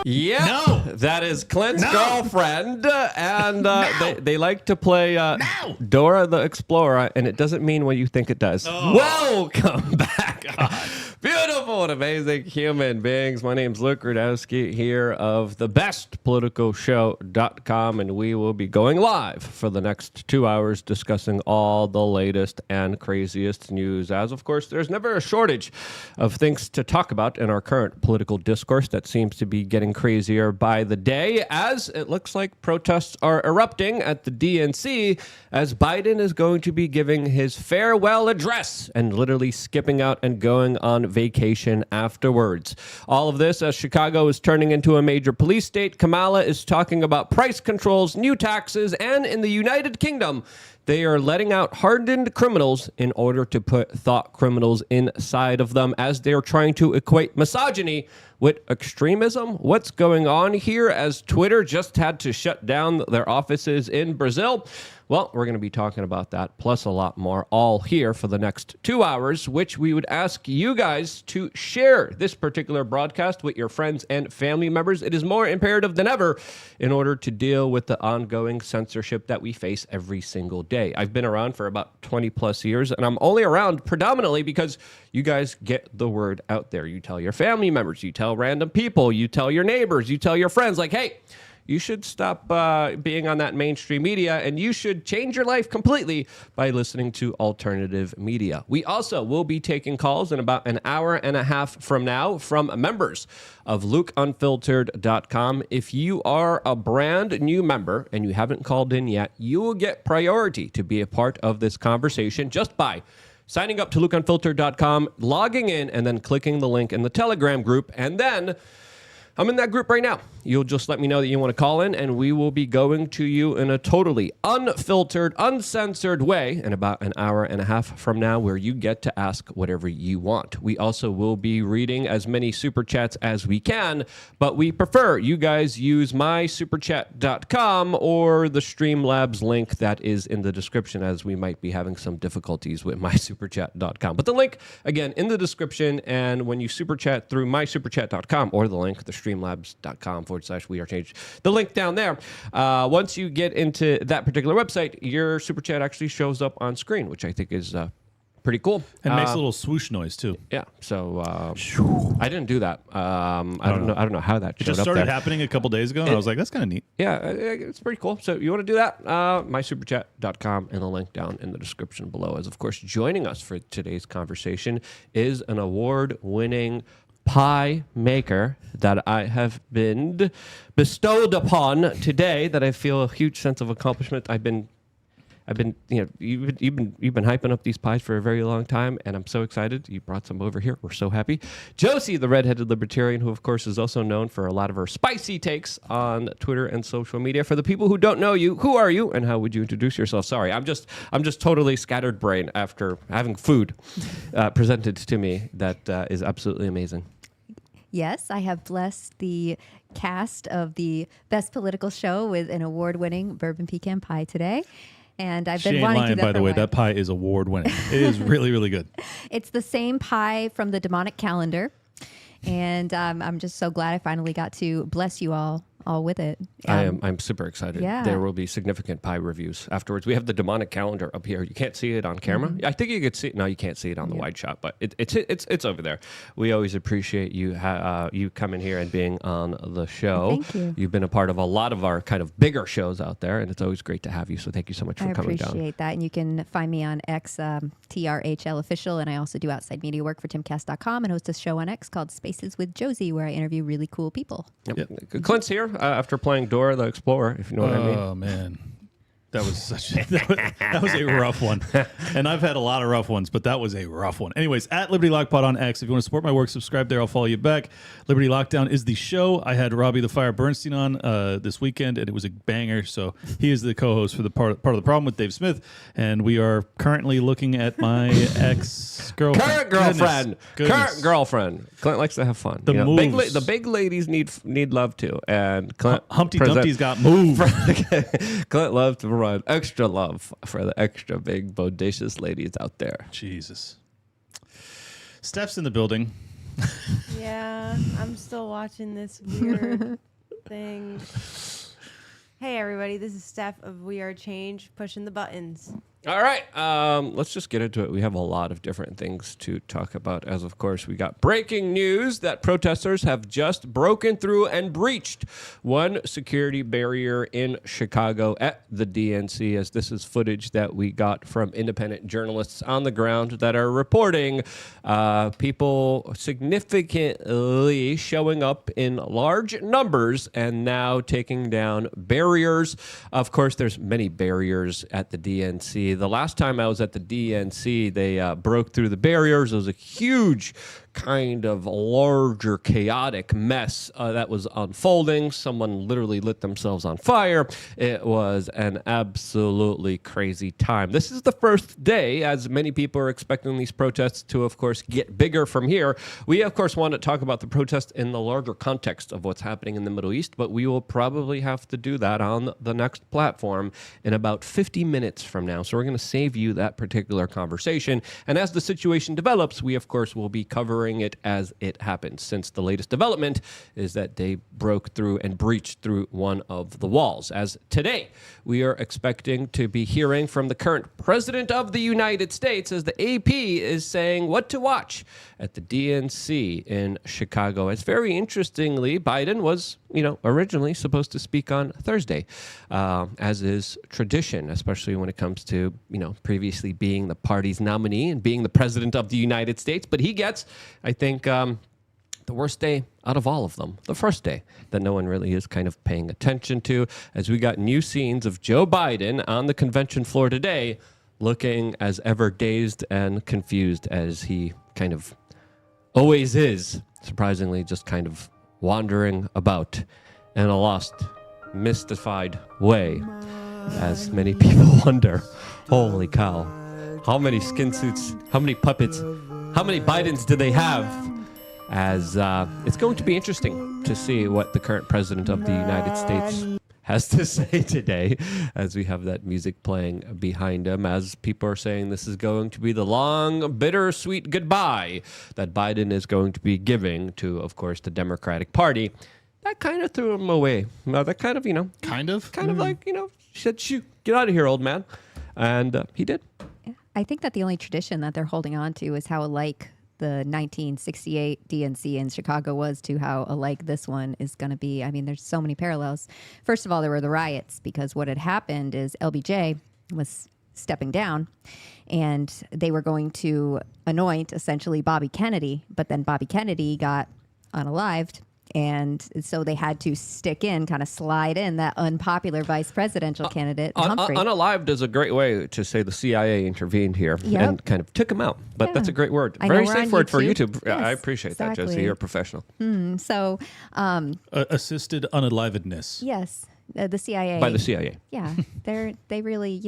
Yeah, no. That is Clint's girlfriend, and they like to play Dora the Explorer, and it doesn't mean what you think it does. Oh. Welcome back. Beautiful and amazing human beings. My name's Luke Rudowski here of thebestpoliticalshow.com, and we will be going live for the next 2 hours discussing all the latest and craziest news, as, of course, there's never a shortage of things to talk about in our current political discourse that seems to be getting crazier by the day, as it looks like protests are erupting at the DNC as Biden is going to be giving his farewell address and literally skipping out and going on vacation afterwards. All of this as Chicago is turning into a major police state. Kamala is talking about price controls, new taxes, and in the United Kingdom, they are letting out hardened criminals in order to put thought criminals inside of them as they're trying to equate misogyny with extremism. What's going on here as Twitter just had to shut down their offices in Brazil? Well, we're going to be talking about that, plus a lot more, all here for the next 2 hours, which we would ask you guys to share this particular broadcast with your friends and family members. It is more imperative than ever in order to deal with the ongoing censorship that we face every single day. I've been around for about 20 plus years, and I'm only around predominantly because you guys get the word out there. You tell your family members, you tell random people, you tell your neighbors, you tell your friends, like, hey, you should stop being on that mainstream media, and you should change your life completely by listening to alternative media. We also will be taking calls in about an hour and a half from now from members of LukeUnfiltered.com. If you are a brand new member and you haven't called in yet, you will get priority to be a part of this conversation just by signing up to LukeUnfiltered.com, logging in, and then clicking the link in the Telegram group, and then I'm in that group right now. You'll just let me know that you want to call in, and we will be going to you in a totally unfiltered, uncensored way in about an hour and a half from now, where you get to ask whatever you want. We also will be reading as many super chats as we can, but we prefer you guys use mysuperchat.com or the Streamlabs link that is in the description, as we might be having some difficulties with mysuperchat.com. But the link, again, in the description, and when you super chat through mysuperchat.com or the link, the streamlabs.com/we are changed. The link down there. Once you get into that particular website, your super chat actually shows up on screen, which I think is pretty cool. And makes a little swoosh noise too. Yeah. So I didnn't do that. I don't know how that showed up. It just started happening a couple days ago, and I was like, that's kind of neat. Yeah, it's pretty cool. So you want to do that? mysuperchat.com, and the link down in the description below. As of course, joining us for today's conversation is an award-winning pie maker that I have been bestowed upon today, that I feel a huge sense of accomplishment. I've been, you've been hyping up these pies for a very long time, and I'm so excited. You brought some over here. We're so happy. Josie, the redheaded libertarian, who of course is also known for a lot of her spicy takes on Twitter and social media. For the people who don't know you, who are you, and how would you introduce yourself? Sorry, I'm just totally scattered brain after having food presented to me that is absolutely amazing. Yes, I have blessed the cast of the Best Political Show with an award-winning bourbon pecan pie today. And I've been wanting to do that. By the way, that pie is award-winning. It is really, really good. It's the same pie from the demonic calendar. And I'm just so glad I finally got to bless you all with it. I'm super excited. Yeah. There will be significant pie reviews afterwards. We have the demonic calendar up here. You can't see it on camera. Mm-hmm. I think you could see it. No, you can't see it on the wide shot, but it's over there. We always appreciate you you coming here and being on the show. Thank you. You've been a part of a lot of our kind of bigger shows out there, and it's always great to have you. So thank you so much for coming down. I appreciate that. And you can find me on X, TRHL Official, and I also do outside media work for timcast.com and host a show on X called Spaces with Josie, where I interview really cool people. Yep. Clint's here after playing Dora the Explorer, if you know what I mean. Oh, man. That was that was a rough one. And I've had a lot of rough ones, but that was a rough one. Anyways, at Liberty Lockpod on X. If you want to support my work, subscribe there. I'll follow you back. Liberty Lockdown is the show. I had Robbie the Fire Bernstein on this weekend, and it was a banger. So he is the co-host for the part of the problem with Dave Smith. And we are currently looking at my ex-girlfriend. Current girlfriend. Clint likes to have fun. The big ladies need love too. And Clint Humpty Dumpty's got moved. Clint loves to run extra love for the extra big bodacious ladies out there. Jesus. Steph's in the building. Yeah, I'm still watching this weird thing. Hey, everybody, this is Steph of We Are Change, pushing the buttons. All right, let's just get into it. We have a lot of different things to talk about, as of course we got breaking news that protesters have just broken through and breached one security barrier in Chicago at the DNC, as this is footage that we got from independent journalists on the ground that are reporting people significantly showing up in large numbers and now taking down barriers. Of course, there's many barriers at the DNC. The last time I was at the DNC, they broke through the barriers. It was a huge kind of larger chaotic mess that was unfolding. Someone literally lit themselves on fire. It was an absolutely crazy time. This is the first day, as many people are expecting these protests to, of course, get bigger from here. We, of course, want to talk about the protest in the larger context of what's happening in the Middle East, but we will probably have to do that on the next platform in about 50 minutes from now. So we're going to save you that particular conversation. And as the situation develops, we, of course, will be covering it as it happens, since the latest development is that they broke through and breached through one of the walls. As today, we are expecting to be hearing from the current president of the United States, as the AP is saying what to watch at the DNC in Chicago. As very interestingly, Biden was, originally supposed to speak on Thursday, as is tradition, especially when it comes to, previously being the party's nominee and being the president of the United States. But he gets, I think, the worst day out of all of them, the first day that no one really is kind of paying attention to, as we got new scenes of Joe Biden on the convention floor today, looking as ever dazed and confused as he kind of always is, surprisingly, just kind of wandering about in a lost, mystified way, as many people wonder, holy cow, how many skin suits, how many puppets, how many Bidens do they have? As it's going to be interesting to see what the current president of the United States has to say today, as we have that music playing behind him, as people are saying this is going to be the long, bittersweet goodbye that Biden is going to be giving to, of course, the Democratic Party. That kind of threw him away. That kind of, Kind of like, said, shoot, get out of here, old man. And he did. I think that the only tradition that they're holding on to is how alike the 1968 DNC in Chicago was to how alike this one is going to be. I mean, there's so many parallels. First of all, there were the riots, because what had happened is LBJ was stepping down and they were going to anoint essentially Bobby Kennedy, but then Bobby Kennedy got unalived. And so they had to kind of slide in that unpopular vice presidential candidate, Humphrey. Unalived is a great way to say the CIA intervened here and kind of took him out. But that's a great word. I know, Very we're safe on word for YouTube. YouTube. Yes, I appreciate that, Josie. You're a professional. So, assisted unalivedness. yes, the CIA. By the CIA. Yeah, they really,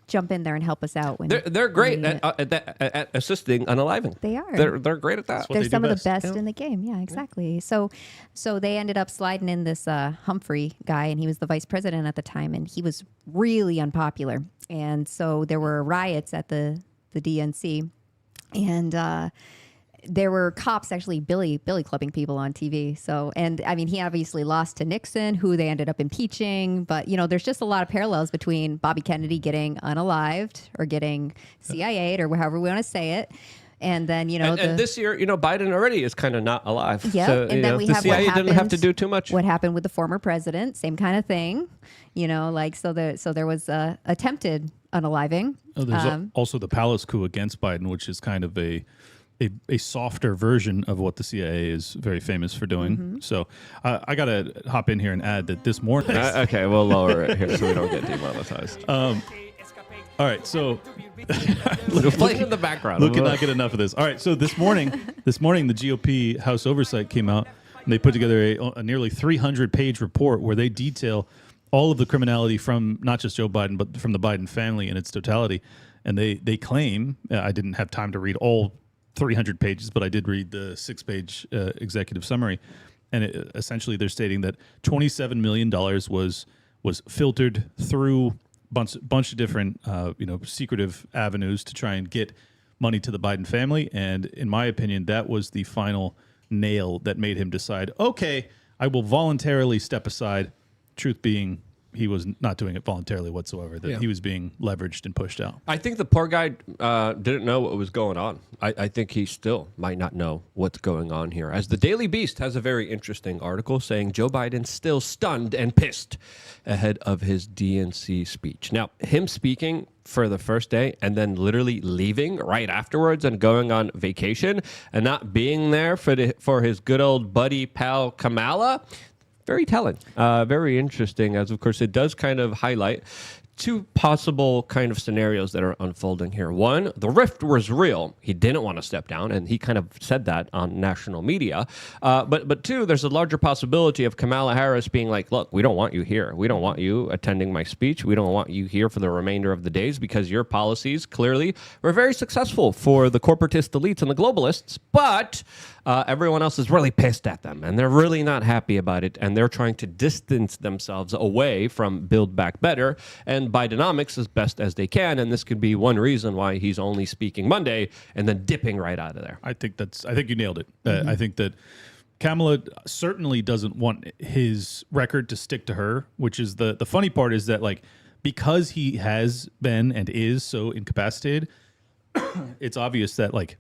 jump in there and help us out. When They're great at assisting unaliving. They are. They're great at that. what They're they do some of the best. best in the game. Yeah, exactly. So they ended up sliding in this Humphrey guy, and he was the vice president at the time, and he was really unpopular. And so there were riots at the DNC, and there were cops actually billy clubbing people on TV. So, and I mean, he obviously lost to Nixon, who they ended up impeaching. But, there's just a lot of parallels between Bobby Kennedy getting unalived or getting CIA'd or however we want to say it. And then, and this year, Biden already is kind of not alive. Yeah, So, and then we the have CIA what didn't have to happened- do too much. What happened with the former president? Same kind of thing. So there was attempted unaliving. Oh, there's also the palace coup against Biden, which is kind of a softer version of what the CIA is very famous for doing. Mm-hmm. So I got to hop in here and add that this morning. Okay, we'll lower it here so we don't get demonetized. All right, so Playing in the background. Luke cannot get enough of this. All right, so this morning, the GOP House Oversight came out and they put together a nearly 300-page report where they detail all of the criminality from not just Joe Biden, but from the Biden family in its totality. And they claim, I didn't have time to read all 300 pages, but I did read the 6-page executive summary. And essentially they're stating that $27 million was filtered through bunch of different secretive avenues to try and get money to the Biden family. And in my opinion, that was the final nail that made him decide, okay, I will voluntarily step aside. Truth being, he was not doing it voluntarily whatsoever, that he was being leveraged and pushed out. I think the poor guy didn't know what was going on. I think he still might not know what's going on here. As the Daily Beast has a very interesting article saying Joe Biden still stunned and pissed ahead of his DNC speech. Now, him speaking for the first day and then literally leaving right afterwards and going on vacation and not being there for his good old buddy pal Kamala. Very telling, very interesting, as of course it does kind of highlight two possible kind of scenarios that are unfolding here. One, the rift was real. He didn't want to step down, and he kind of said that on national media. But two, there's a larger possibility of Kamala Harris being like, look, we don't want you here. We don't want you attending my speech. We don't want you here for the remainder of the days because your policies clearly were very successful for the corporatist elites and the globalists, but everyone else is really pissed at them, and they're really not happy about it, and they're trying to distance themselves away from Build Back Better and Bidenomics as best as they can, and this could be one reason why he's only speaking Monday and then dipping right out of there. I think you nailed it. I think that Kamala certainly doesn't want his record to stick to her, which is the funny part is that, like, because he has been and is so incapacitated, it's obvious that, like,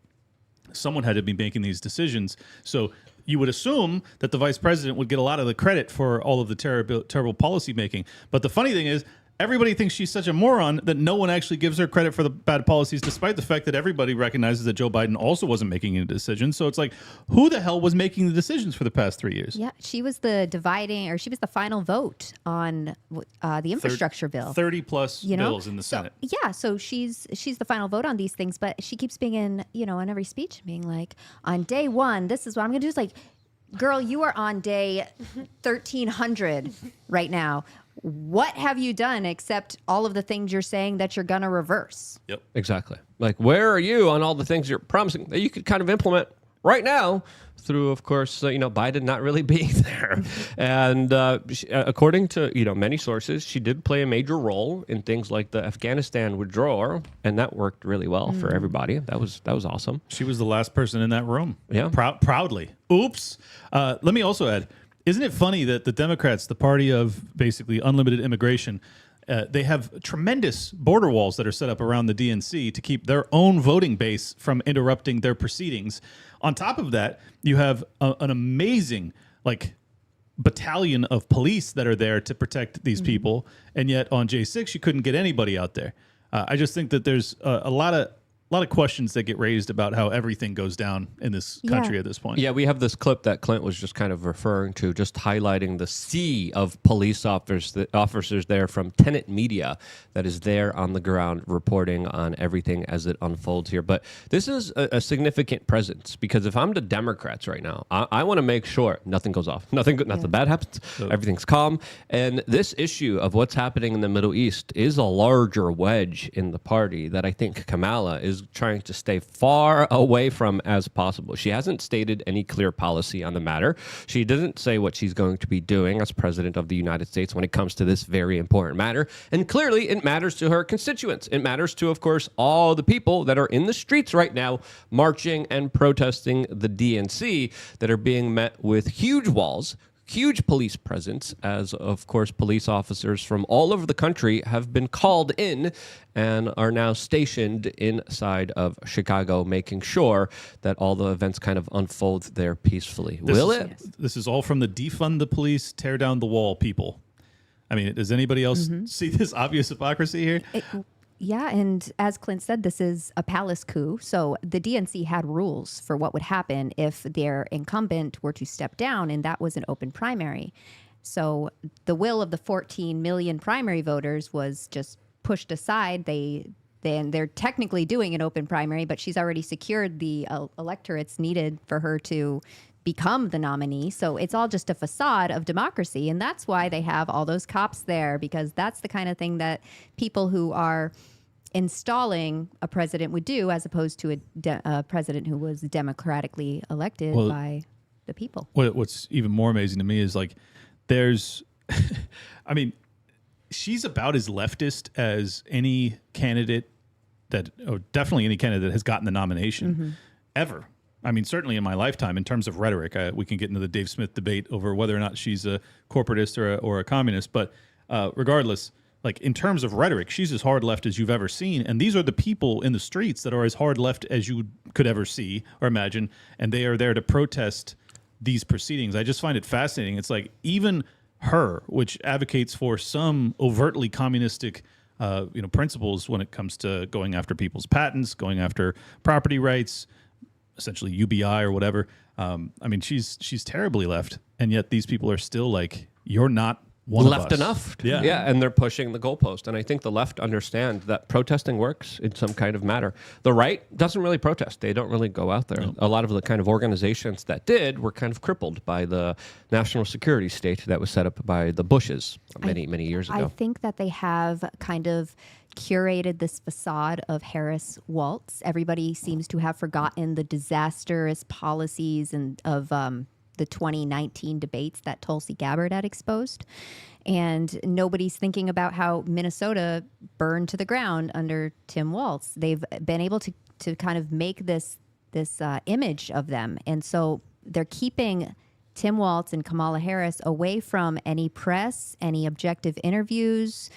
someone had to be making these decisions. So you would assume that the vice president would get a lot of the credit for all of the terrible policy making. But the funny thing is, everybody thinks she's such a moron that no one actually gives her credit for the bad policies, despite the fact that everybody recognizes that Joe Biden also wasn't making any decisions. So it's like, who the hell was making the decisions for the past 3 years? Yeah, she was the final vote on the infrastructure bill. 30 plus bills in the Senate. Yeah, so she's the final vote on these things, but she keeps being in every speech being like, on day one, this is what I'm going to do. It's like, girl, you are on day 1300 right now. What have you done except all of the things you're saying that you're going to reverse? Yep. Exactly. Like, where are you on all the things you're promising that you could kind of implement right now through, of course, Biden not really being there. And according to, many sources, she did play a major role in things like the Afghanistan withdrawal, and that worked really well for everybody. That was awesome. She was the last person in that room. Yeah. Proudly. Oops. Let me also add, isn't it funny that the Democrats, the party of basically unlimited immigration, they have tremendous border walls that are set up around the DNC to keep their own voting base from interrupting their proceedings. On top of that, you have an amazing battalion of police that are there to protect these people, and yet on J6 you couldn't get anybody out there. I just think that there's a lot of questions that get raised about how everything goes down in this country at this point. Yeah, we have this clip that Clint was just kind of referring to, just highlighting the sea of police officers there from Tenet Media that is there on the ground reporting on everything as it unfolds here. But this is a significant presence, because if I'm the Democrats right now, I want to make sure nothing goes off, nothing bad happens, everything's calm. And this issue of what's happening in the Middle East is a larger wedge in the party that I think Kamala is trying to stay far away from as possible. She hasn't stated any clear policy on the matter. She doesn't say what she's going to be doing as president of the United States when it comes to this very important matter. And clearly it matters to her constituents. It matters to, of course, all the people that are in the streets right now marching and protesting the DNC, that are being met with huge walls, huge police presence, as of course police officers from all over the country have been called in and are now stationed inside of Chicago, making sure that all the events kind of unfold there peacefully. This is all from the defund the police, tear down the wall people. I mean, does anybody else see this obvious hypocrisy here? Yeah, and as Clint said, this is a palace coup. So the DNC had rules for what would happen if their incumbent were to step down, and that was an open primary. So the will of the 14 million primary voters was just pushed aside. They're technically doing an open primary, but she's already secured the electorates needed for her to become the nominee. So it's all just a facade of democracy. And that's why they have all those cops there, because that's the kind of thing that people who are installing a president would do, as opposed to a president who was democratically elected by the people. What's even more amazing to me is there's, I mean, she's about as leftist as any candidate definitely any candidate that has gotten the nomination ever. I mean, certainly in my lifetime, in terms of rhetoric, we can get into the Dave Smith debate over whether or not she's a corporatist or a communist. But regardless, like in terms of rhetoric, she's as hard left as you've ever seen. And these are the people in the streets that are as hard left as you could ever see or imagine. And they are there to protest these proceedings. I just find it fascinating. It's like even her, which advocates for some overtly communistic principles when it comes to going after people's patents, going after property rights, essentially UBI or whatever. I mean, she's terribly left, and yet these people are still like, you're not one left of us. enough. Yeah. And they're pushing the goalpost. And I think the left understand that protesting works in some kind of matter. The right doesn't really protest. They don't really go out there. A lot of the kind of organizations that did were kind of crippled by the national security state that was set up by the Bushes many years ago. I think that they have kind of curated this facade of Harris Waltz. Everybody seems to have forgotten the disastrous policies and of the 2019 debates that Tulsi Gabbard had exposed. And nobody's thinking about how Minnesota burned to the ground under Tim Walz. They've been able to kind of make this image of them. And so they're keeping Tim Walz and Kamala Harris away from any press, any objective interviews,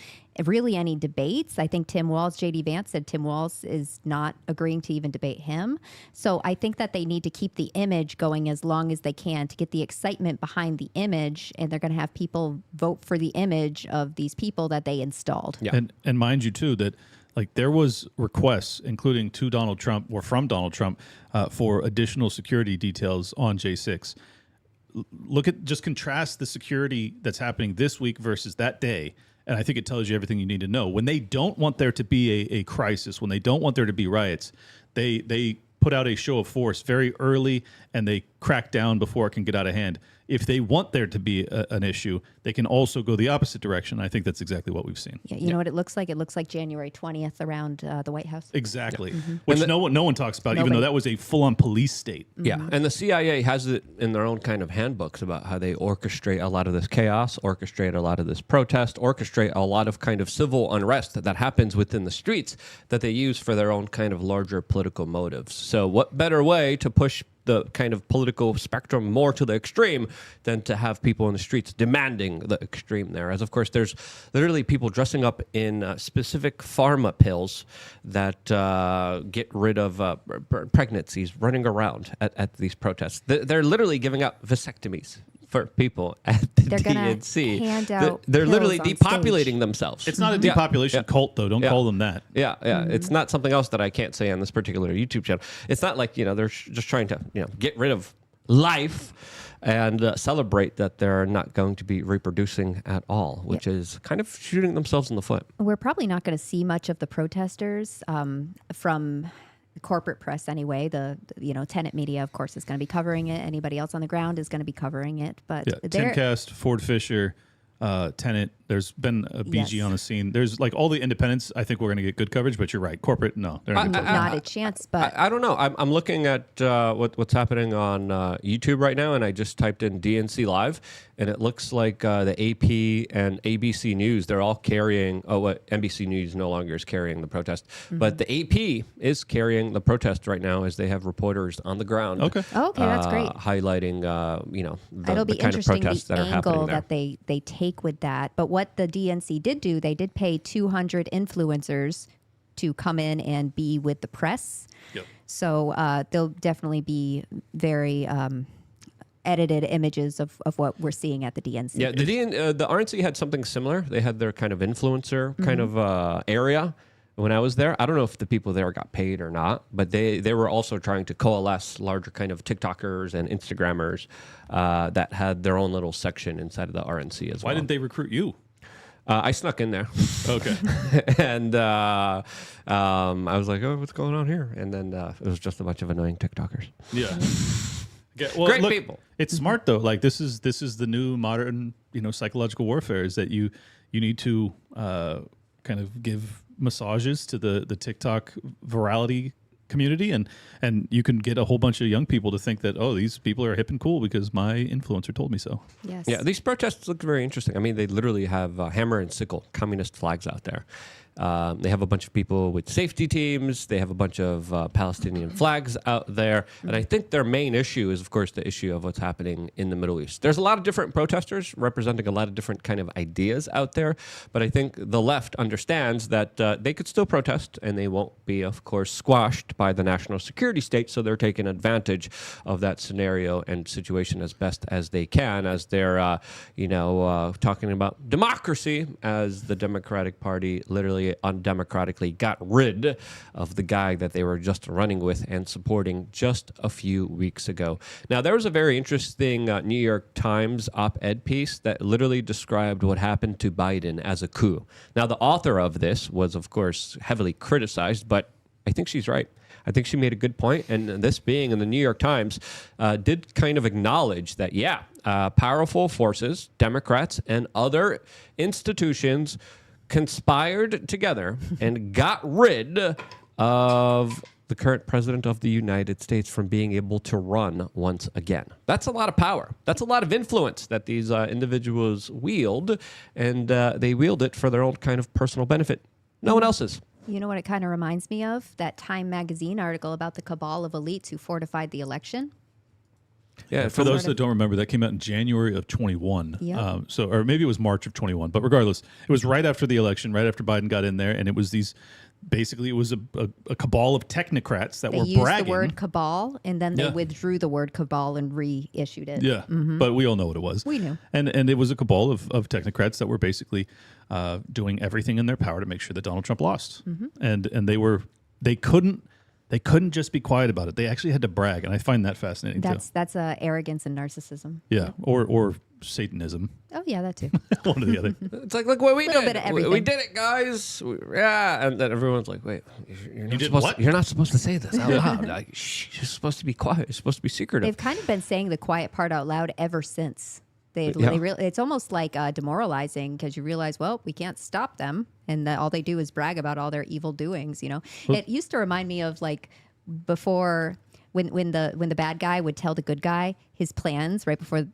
really any debates. I think Tim Walz, J.D. Vance said Tim Walz is not agreeing to even debate him. So I think that they need to keep the image going as long as they can to get the excitement behind the image, and they're going to have people vote for the image of these people that they installed. Yeah. And mind you, too, that like there was requests, including to Donald Trump or from Donald Trump, for additional security details on J6. Just contrast the security that's happening this week versus that day. And I think it tells you everything you need to know. When they don't want there to be a crisis, when they don't want there to be riots, they put out a show of force very early, and they crack down before it can get out of hand. If they want there to be an issue, they can also go the opposite direction. I think that's exactly what we've seen. Yeah, you know what it looks like? It looks like January 20th around the White House. Exactly. Which no one talks about, even though that was a full-on police state. Yeah, and the CIA has it in their own kind of handbooks about how they orchestrate a lot of this chaos, orchestrate a lot of this protest, orchestrate a lot of kind of civil unrest that happens within the streets that they use for their own kind of larger political motives. So what better way to push the kind of political spectrum more to the extreme than to have people in the streets demanding the extreme there. As of course, there's literally people dressing up in specific pharma pills that get rid of pregnancies running around at these protests. They're literally giving out vasectomies for people at the They're gonna DNC. hand out They're literally pills on depopulating stage. themselves. It's not a depopulation cult, though. Don't call them that. Yeah. It's not something else that I can't say on this particular YouTube channel. It's not like, they're just trying to, get rid of life and celebrate that they're not going to be reproducing at all, which is kind of shooting themselves in the foot. We're probably not going to see much of the protesters from corporate press anyway. The tenant media, of course, is going to be covering it. Anybody else on the ground is going to be covering it. But Timcast, Ford Fisher, Tenant. There's been a BG on the scene. There's like all the independents. I think we're going to get good coverage, but you're right. Corporate, no, they're not. not a chance. But I don't know. I'm looking at what's happening on YouTube right now, and I just typed in DNC Live, and it looks like the AP and ABC News, they're all carrying. NBC News no longer is carrying the protest, but the AP is carrying the protest right now as they have reporters on the ground. Okay. That's great. Highlighting, It'll be the kind of interesting protests the that are happening angle there. that they take with that. But what the DNC did do, they did pay 200 influencers to come in and be with the press. Yep. So there'll definitely be very edited images of what we're seeing at the DNC. Yeah, the RNC had something similar. They had their kind of influencer kind of area when I was there. I don't know if the people there got paid or not, but they were also trying to coalesce larger kind of TikTokers and Instagrammers that had their own little section inside of the RNC as well. Why didn't they recruit you? I snuck in there. Okay. And I was like, oh, what's going on here? And then it was just a bunch of annoying TikTokers. Yeah. Well, Great people. It's smart though. Like this is the new modern, psychological warfare is that you need to kind of give massages to the TikTok virality community, and you can get a whole bunch of young people to think that, oh, these people are hip and cool because my influencer told me so. Yes. Yeah, these protests look very interesting. I mean, they literally have hammer and sickle communist flags out there. They have a bunch of people with safety teams. They have a bunch of Palestinian flags out there. And I think their main issue is, of course, the issue of what's happening in the Middle East. There's a lot of different protesters representing a lot of different kind of ideas out there. But I think the left understands that they could still protest and they won't be, of course, squashed by the national security state. So they're taking advantage of that scenario and situation as best as they can, as they're, talking about democracy, as the Democratic Party literally undemocratically got rid of the guy that they were just running with and supporting just a few weeks ago. Now, there was a very interesting New York Times op-ed piece that literally described what happened to Biden as a coup. Now, the author of this was, of course, heavily criticized, but I think she's right. I think she made a good point, and this being in the New York Times did kind of acknowledge that, powerful forces, Democrats, and other institutions conspired together and got rid of the current president of the United States from being able to run once again. That's a lot of power. That's a lot of influence that these individuals wield, and they wield it for their own kind of personal benefit. No one else's. You know what it kind of reminds me of? That Time magazine article about the cabal of elites who fortified the election. Yeah, For those that don't remember, that came out in January of 21. Yeah. Or maybe it was March of 21. But regardless, it was right after the election, right after Biden got in there, and it was basically it was a cabal of technocrats that They were used bragging. the word cabal, and then they Yeah. withdrew the word cabal and reissued it. Yeah, but we all know what it was. We knew. And it was a cabal of technocrats that were basically doing everything in their power to make sure that Donald Trump lost. And they couldn't just be quiet about it. They actually had to brag, and I find that fascinating too. That's arrogance and narcissism. Yeah, or Satanism, Oh yeah, that too. one or the other. It's like, look what we Little did. bit of We everything. did it, guys. And then everyone's like, wait, you're not, did supposed what? you're not supposed to say this out loud. Like, shh, you're supposed to be quiet. You're supposed to be secretive. They've kind of been saying the quiet part out loud ever since. Yeah. It's almost like demoralizing because you realize, well, we can't stop them, and that all they do is brag about all their evil doings. It used to remind me of like before when the bad guy would tell the good guy his plans right before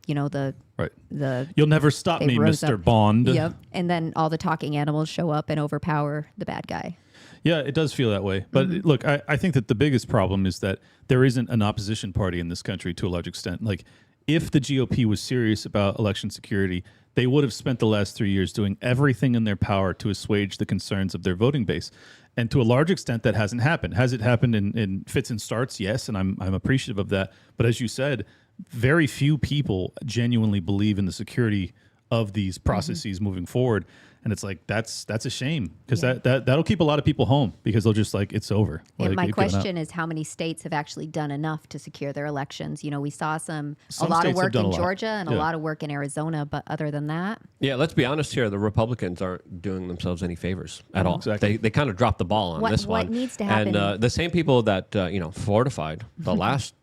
Right. the You'll never stop they me, rose Mr. up. Bond. Yep, and then all the talking animals show up and overpower the bad guy. Yeah, it does feel that way. But look, I think that the biggest problem is that there isn't an opposition party in this country to a large extent. Like, if the GOP was serious about election security, they would have spent the last 3 years doing everything in their power to assuage the concerns of their voting base. And to a large extent, that hasn't happened. Has it happened in fits and starts? Yes, and I'm appreciative of that. But as you said, very few people genuinely believe in the security of these processes moving forward. And it's like, that's a shame, because that'll keep a lot of people home, because they'll just like, it's over. And Like, my you've given up. question is, how many states have actually done enough to secure their elections? We saw a Some lot of states have work done in a lot. Georgia and a Yeah. lot of work in Arizona, but other than that, Yeah, let's be honest here. The Republicans aren't doing themselves any favors at all. Exactly. They kind of dropped the ball on What- this what one. needs to happen- And the same people that fortified the last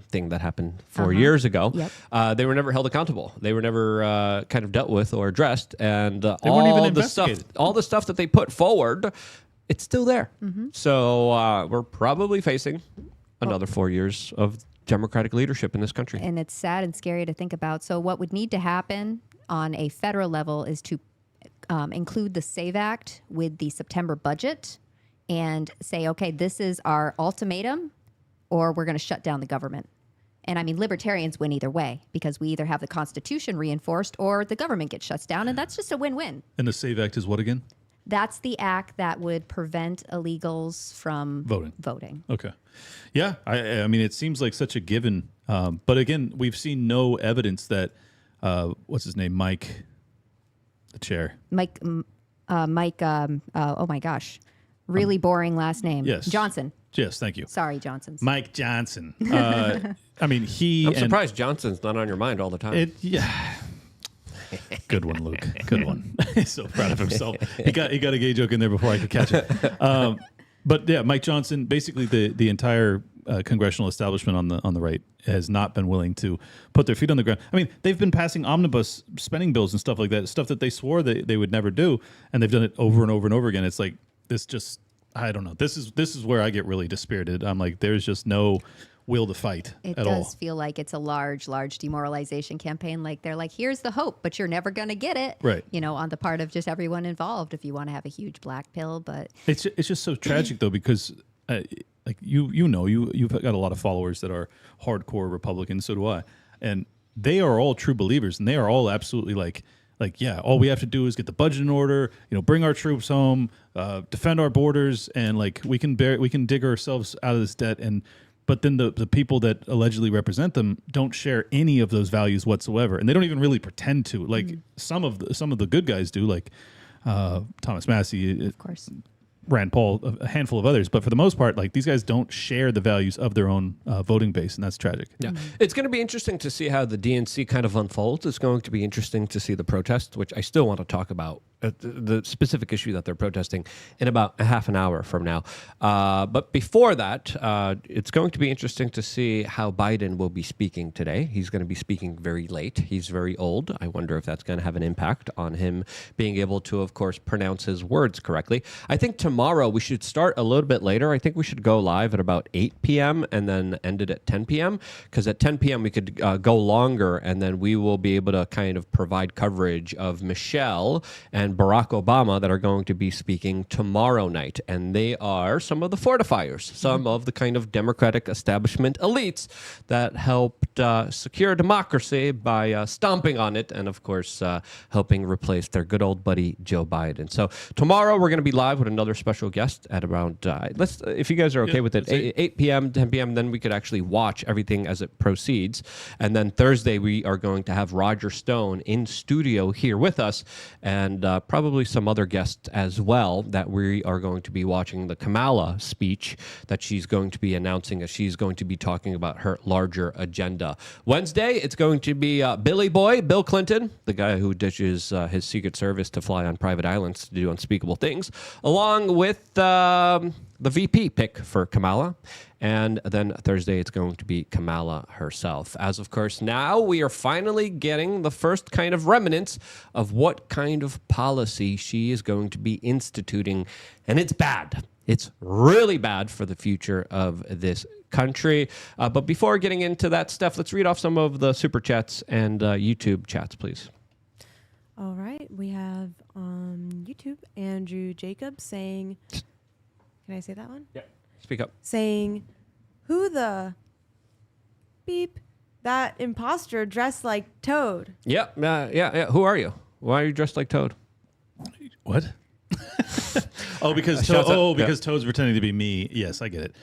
thing that happened 4 years ago, Yep. they were never held accountable. They were never kind of dealt with or addressed. And weren't all even the stuff, investigated. all the stuff that they put forward, it's still there. So we're probably facing another 4 years of Democratic leadership in this country. and it's sad and scary to think about. So what would need to happen on a federal level is to include the SAVE Act with the September budget and say, okay, this is our ultimatum, or we're going to shut down the government. And I mean, libertarians win either way, because we either have the Constitution reinforced or the government gets shut down, and that's just a win-win. And the SAVE Act is what again? That's the act that would prevent illegals from Voting. Okay. Yeah, I mean, it seems like such a given. But again, we've seen no evidence that, what's his name, Mike, the chair. Mike, oh my gosh, really boring last name. Yes. Johnson. Yes, thank you. Sorry, Johnson's. Mike Johnson. I mean, I'm surprised Johnson's not on your mind all the time. Yeah. Good one, Luke. Good one. He's so proud of himself. He got a gay joke in there before I could catch it. But yeah, Mike Johnson, basically the entire congressional establishment on the right has not been willing to put their feet on the ground. I mean, they've been passing omnibus spending bills and stuff like that, stuff that they swore they would never do, and they've done it over and over and over again. It's like, this just, I don't know. This is where I get really dispirited. I'm like, there's just no will to fight It at all. does feel like it's a large demoralization campaign. Like they're like, here's the hope, but you're never going to get it. Right. You know, on the part of just everyone involved if you want to have a huge black pill. But It's just so tragic though, because like you've got a lot of followers that are hardcore Republicans. So do I, and they are all true believers, and they are all absolutely like yeah, all we have to do is get the budget in order, bring our troops home, defend our borders, and like we can dig ourselves out of this debt. But then the people that allegedly represent them don't share any of those values whatsoever, and they don't even really pretend to. Like some of the good guys do, like Thomas Massey, of course. Rand Paul, a handful of others. But for the most part, like these guys don't share the values of their own voting base, and that's tragic. Yeah. It's going to be interesting to see how the DNC kind of unfolds. It's going to be interesting to see the protests, which I still want to talk about, the specific issue that they're protesting in about a half an hour from now. But before that, it's going to be interesting to see how Biden will be speaking today. He's going to be speaking very late. He's very old. I wonder if that's going to have an impact on him being able to, of course, pronounce his words correctly. I think tomorrow we should start a little bit later. I think we should go live at about 8 p.m. and then end it at 10 p.m. because at 10 p.m. we could go longer, and then we will be able to kind of provide coverage of Michelle and Barack Obama that are going to be speaking tomorrow night. And they are some of the fortifiers, some of the kind of Democratic establishment elites that helped secure democracy by stomping on it and, of course, helping replace their good old buddy Joe Biden. So tomorrow we're going to be live with another special guest at around, if you guys are okay with it, 8 p.m., 10 p.m., then we could actually watch everything as it proceeds. And then Thursday we are going to have Roger Stone in studio here with us, and probably some other guests as well that we are going to be watching the Kamala speech that she's going to be announcing as she's going to be talking about her larger agenda. Wednesday, it's going to be Billy Boy, Bill Clinton, the guy who ditches his Secret Service to fly on private islands to do unspeakable things, along with the VP pick for Kamala. And then Thursday, it's going to be Kamala herself. As of course, now we are finally getting the first kind of remnants of what kind of policy she is going to be instituting. And it's bad. It's really bad for the future of this country. But before getting into that stuff, let's read off some of the super chats and YouTube chats, please. All right. We have on YouTube Andrew Jacobs saying, can I say that one? Yeah. Speak up. Saying, who the beep, that imposter dressed like Toad? Yeah. Who are you? Why are you dressed like Toad? What? because Toad's pretending to be me. Yes, I get it.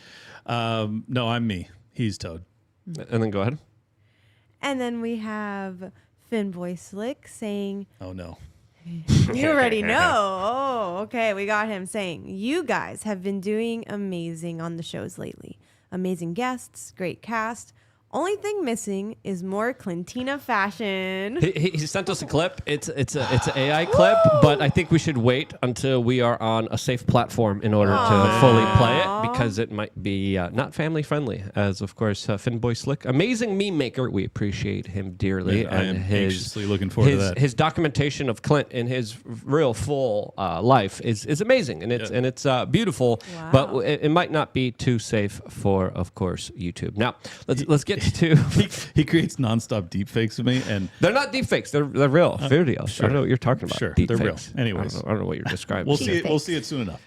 No, I'm me. He's Toad. And then go ahead. And then we have Finboy Slick saying, Oh, no. you already know. Oh, okay. We got him saying, you guys have been doing amazing on the shows lately. Amazing guests, great cast. Only thing missing is more Clintina fashion. He sent us a clip. It's an AI clip, but I think we should wait until we are on a safe platform in order to fully play it, because it might be not family friendly. As of course, Finboy Slick, amazing meme maker. We appreciate him dearly, I am anxiously looking forward to that. His documentation of Clint in his real full life is amazing, and it's beautiful. Wow. But it might not be too safe for, of course, YouTube. Now let's get to. He creates nonstop deep fakes of me, and They're not deep fakes. They're real videos. sure. I don't know what you're talking about. Sure, deep they're real. fakes. Anyways. I don't know what you're describing. we'll here. see it. We'll see it soon enough.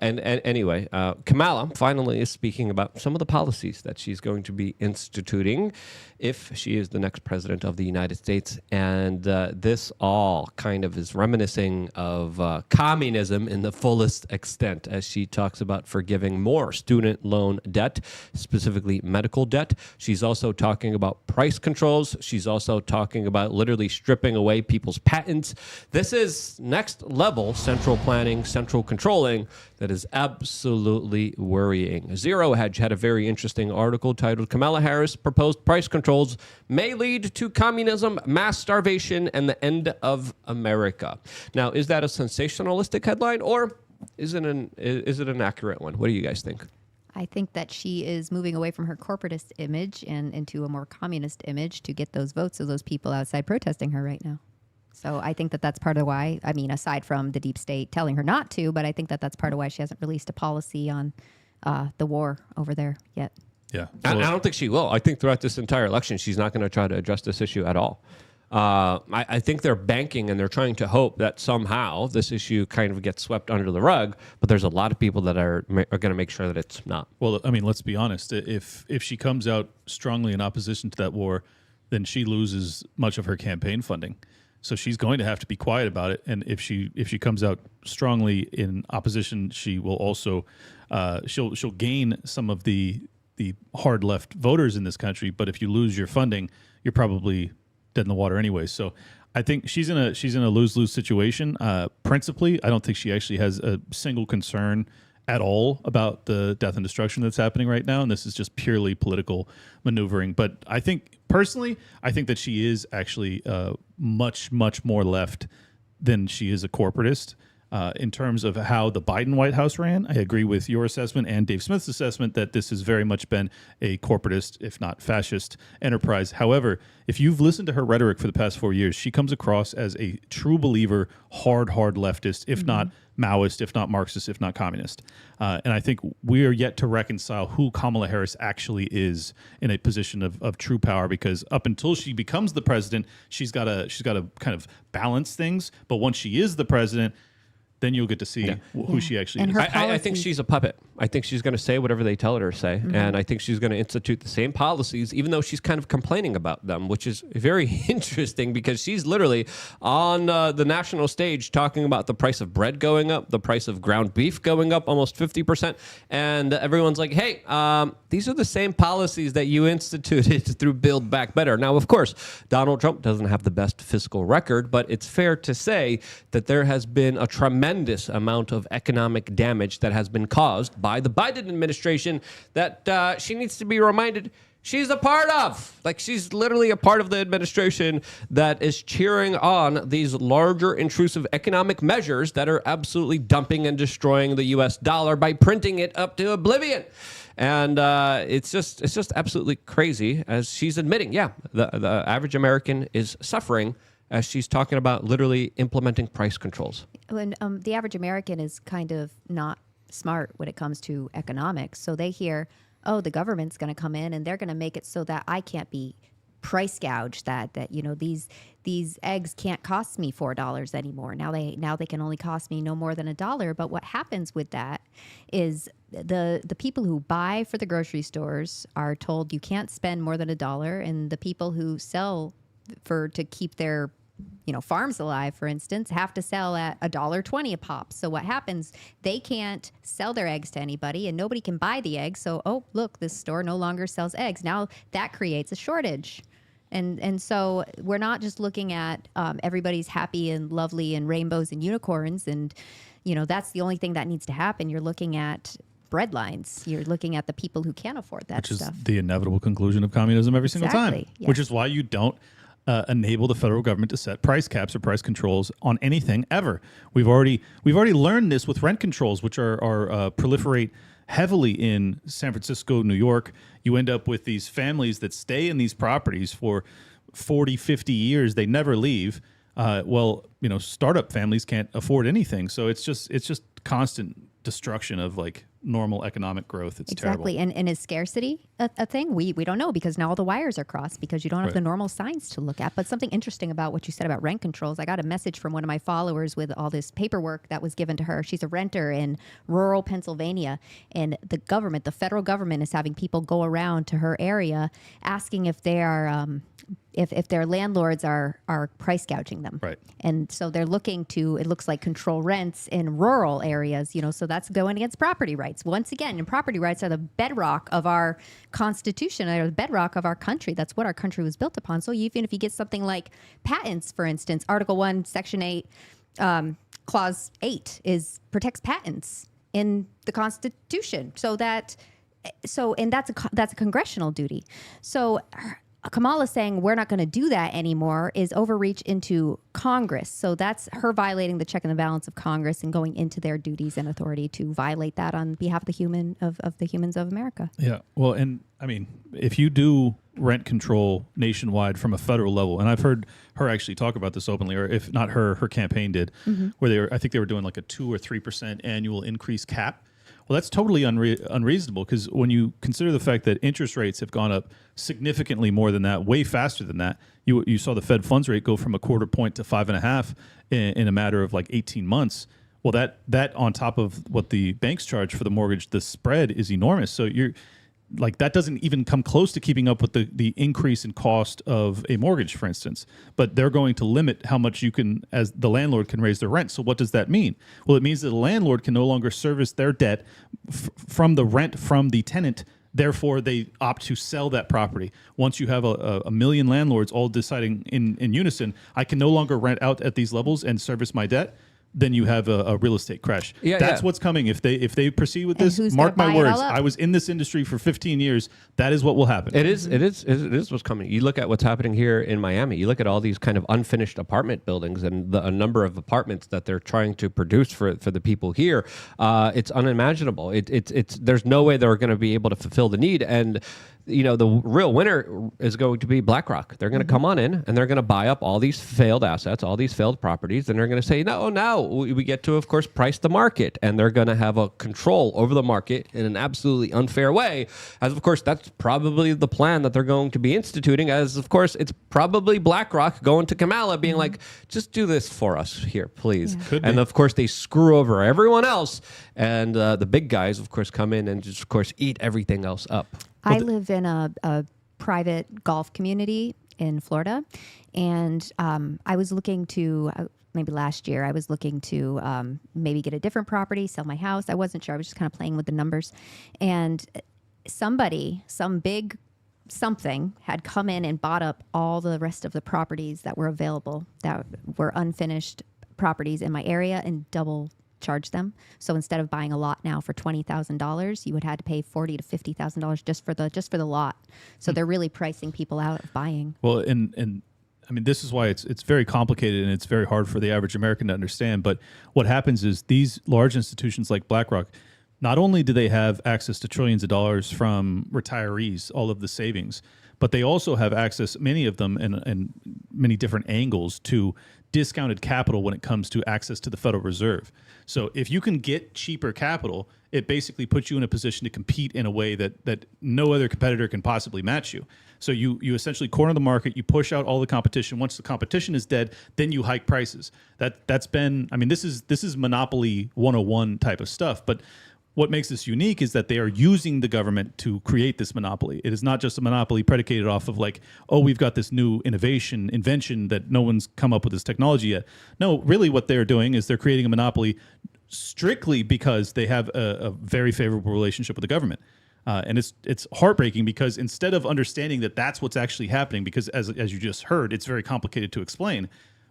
And anyway, Kamala finally is speaking about some of the policies that she's going to be instituting if she is the next president of the United States. And this all kind of is reminiscing of communism in the fullest extent, as she talks about forgiving more student loan debt, specifically medical debt. She's also talking about price controls. She's also talking about literally stripping away people's patents. This is next level central planning, central controlling that is absolutely worrying. Zero Hedge had a very interesting article titled Kamala Harris Proposed Price Controls May Lead to Communism, Mass Starvation, and the End of America. Now, is that a sensationalistic headline, or is it an accurate one? What do you guys think? I think that she is moving away from her corporatist image and into a more communist image to get those votes of those people outside protesting her right now. So I think that that's part of why, I mean, aside from the deep state telling her not to, but I think that that's part of why she hasn't released a policy on the war over there yet. Yeah. I don't think she will. I think throughout this entire election, she's not going to try to address this issue at all. I think they're banking and they're trying to hope that somehow this issue kind of gets swept under the rug. But there's a lot of people that are going to make sure that it's not. Well, I mean, let's be honest. If she comes out strongly in opposition to that war, then she loses much of her campaign funding. So she's going to have to be quiet about it. And if she comes out strongly in opposition, she will also she'll gain some of the hard left voters in this country. But if you lose your funding, you're probably dead in the water anyway. So I think she's in a lose-lose situation. Principally, I don't think she actually has a single concern at all about the death and destruction that's happening right now, and this is just purely political maneuvering. But I think, personally, that she is actually much, much more left than she is a corporatist. In terms of how the Biden White House ran, I agree with your assessment and Dave Smith's assessment that this has very much been a corporatist, if not fascist, enterprise. However, if you've listened to her rhetoric for the past 4 years, she comes across as a true believer, hard leftist, if not Maoist, if not Marxist, if not communist. And I think we are yet to reconcile who Kamala Harris actually is in a position of true power, because up until she becomes the president, she's got to kind of balance things. But once she is the president, then you'll get to see who she actually is. I think she's a puppet. I think she's going to say whatever they tell her to say. And I think she's going to institute the same policies, even though she's kind of complaining about them, which is very interesting because she's literally on the national stage talking about the price of bread going up, the price of ground beef going up almost 50%. And everyone's like, hey, these are the same policies that you instituted through Build Back Better. Now, of course, Donald Trump doesn't have the best fiscal record, but it's fair to say that there has been a tremendous amount of economic damage that has been caused by the Biden administration that she needs to be reminded she's a part of. Like, she's literally a part of the administration that is cheering on these larger intrusive economic measures that are absolutely dumping and destroying the U.S. dollar by printing it up to oblivion. And it's just absolutely crazy, as she's admitting, the average American is suffering, as she's talking about literally implementing price controls. When the average American is kind of not smart when it comes to economics. So they hear, oh, the government's going to come in and they're going to make it so that I can't be price gouged, that these eggs can't cost me $4 anymore. Now they can only cost me no more than $1. But what happens with that is the people who buy for the grocery stores are told you can't spend more than $1, and the people who sell to keep their farms alive, for instance, have to sell at $1.20 a pop. So what happens? They can't sell their eggs to anybody, and nobody can buy the eggs. So, oh, look, this store no longer sells eggs. Now that creates a shortage. And so we're not just looking at everybody's happy and lovely and rainbows and unicorns, and that's the only thing that needs to happen. You're looking at bread lines. You're looking at the people who can't afford that stuff. Which is the inevitable conclusion of communism every single time. Yes. Which is why you don't enable the federal government to set price caps or price controls on anything ever. We've already learned this with rent controls, which are proliferate heavily in San Francisco, New York. You end up with these families that stay in these properties for 40, 50 years. They never leave. Startup families can't afford anything. So it's just constant destruction of like normal economic growth. It's exactly. terrible. And is scarcity a thing? We don't know, because now all the wires are crossed because you don't have the normal signs to look at. But something interesting about what you said about rent controls, I got a message from one of my followers with all this paperwork that was given to her. She's a renter in rural Pennsylvania, and the federal government is having people go around to her area asking if they are if their landlords are price gouging them. Right. And so they're looking to, it looks like, control rents in rural areas, so that's going against property rights. Once again, and property rights are the bedrock of our Constitution, or the bedrock of our country. That's what our country was built upon. So even if you get something like patents, for instance, Article 1, Section 8, Clause 8 protects patents in the Constitution. And that's a congressional duty. So Kamala saying we're not going to do that anymore is overreach into Congress. So that's her violating the check and the balance of Congress and going into their duties and authority to violate that on behalf of the humans of America. Yeah. Well, and I mean, if you do rent control nationwide from a federal level, and I've heard her actually talk about this openly, or if not her campaign did, where I think they were doing like a 2 or 3% annual increase cap, Well, that's totally unreasonable, because when you consider the fact that interest rates have gone up significantly more than that, way faster than that, you saw the Fed funds rate go from 1/4 point to 5.5 in a matter of like 18 months. Well, that on top of what the banks charge for the mortgage, the spread is enormous. So you're like, that doesn't even come close to keeping up with the increase in cost of a mortgage, for instance. But they're going to limit how much you can, as the landlord, can raise their rent. So what does that mean? Well, it means that the landlord can no longer service their debt from the rent from the tenant. Therefore, they opt to sell that property. Once you have a million landlords all deciding in unison, I can no longer rent out at these levels and service my debt, then you have a real estate crash. That's what's coming. If they proceed with this, mark my words. I was in this industry for 15 years. That is what will happen. It is what's coming. You look at what's happening here in Miami. You look at all these kind of unfinished apartment buildings and a number of apartments that they're trying to produce for the people here. It's unimaginable. It's there's no way they're going to be able to fulfill the need. And the real winner is going to be BlackRock. They're going to come on in and they're going to buy up all these failed assets, all these failed properties, and they're going to say, no, now we get to, of course, price the market. And they're going to have a control over the market in an absolutely unfair way. As, of course, that's probably the plan that they're going to be instituting, as, of course, it's probably BlackRock going to Kamala being like, just do this for us here, please. Yeah. And, of course, they screw over everyone else. And the big guys, of course, come in and just, of course, eat everything else up. I live in a private golf community in Florida, and I was looking to, maybe last year, I was looking to maybe get a different property, sell my house. I wasn't sure. I was just kind of playing with the numbers. And some big something had come in and bought up all the rest of the properties that were available, that were unfinished properties in my area, and double charge them. So instead of buying a lot now for $20,000, you would have to pay $40,000 to $50,000 just for the lot. So they're really pricing people out of buying. Well, and I mean, this is why it's very complicated and it's very hard for the average American to understand. But what happens is these large institutions like BlackRock, not only do they have access to trillions of dollars from retirees, all of the savings, but they also have access, many of them, in many different angles, to discounted capital when it comes to access to the Federal Reserve. So if you can get cheaper capital, it basically puts you in a position to compete in a way that no other competitor can possibly match you. So you essentially corner the market, you push out all the competition. Once the competition is dead, then you hike prices. That's been, I mean, this is monopoly 101 type of stuff. But what makes this unique is that they are using the government to create this monopoly. It is not just a monopoly predicated off of like, oh, we've got this new invention that no one's come up with this technology yet. No, really what they're doing is they're creating a monopoly strictly because they have a very favorable relationship with the government. And it's heartbreaking because instead of understanding that that's what's actually happening, because as you just heard, it's very complicated to explain,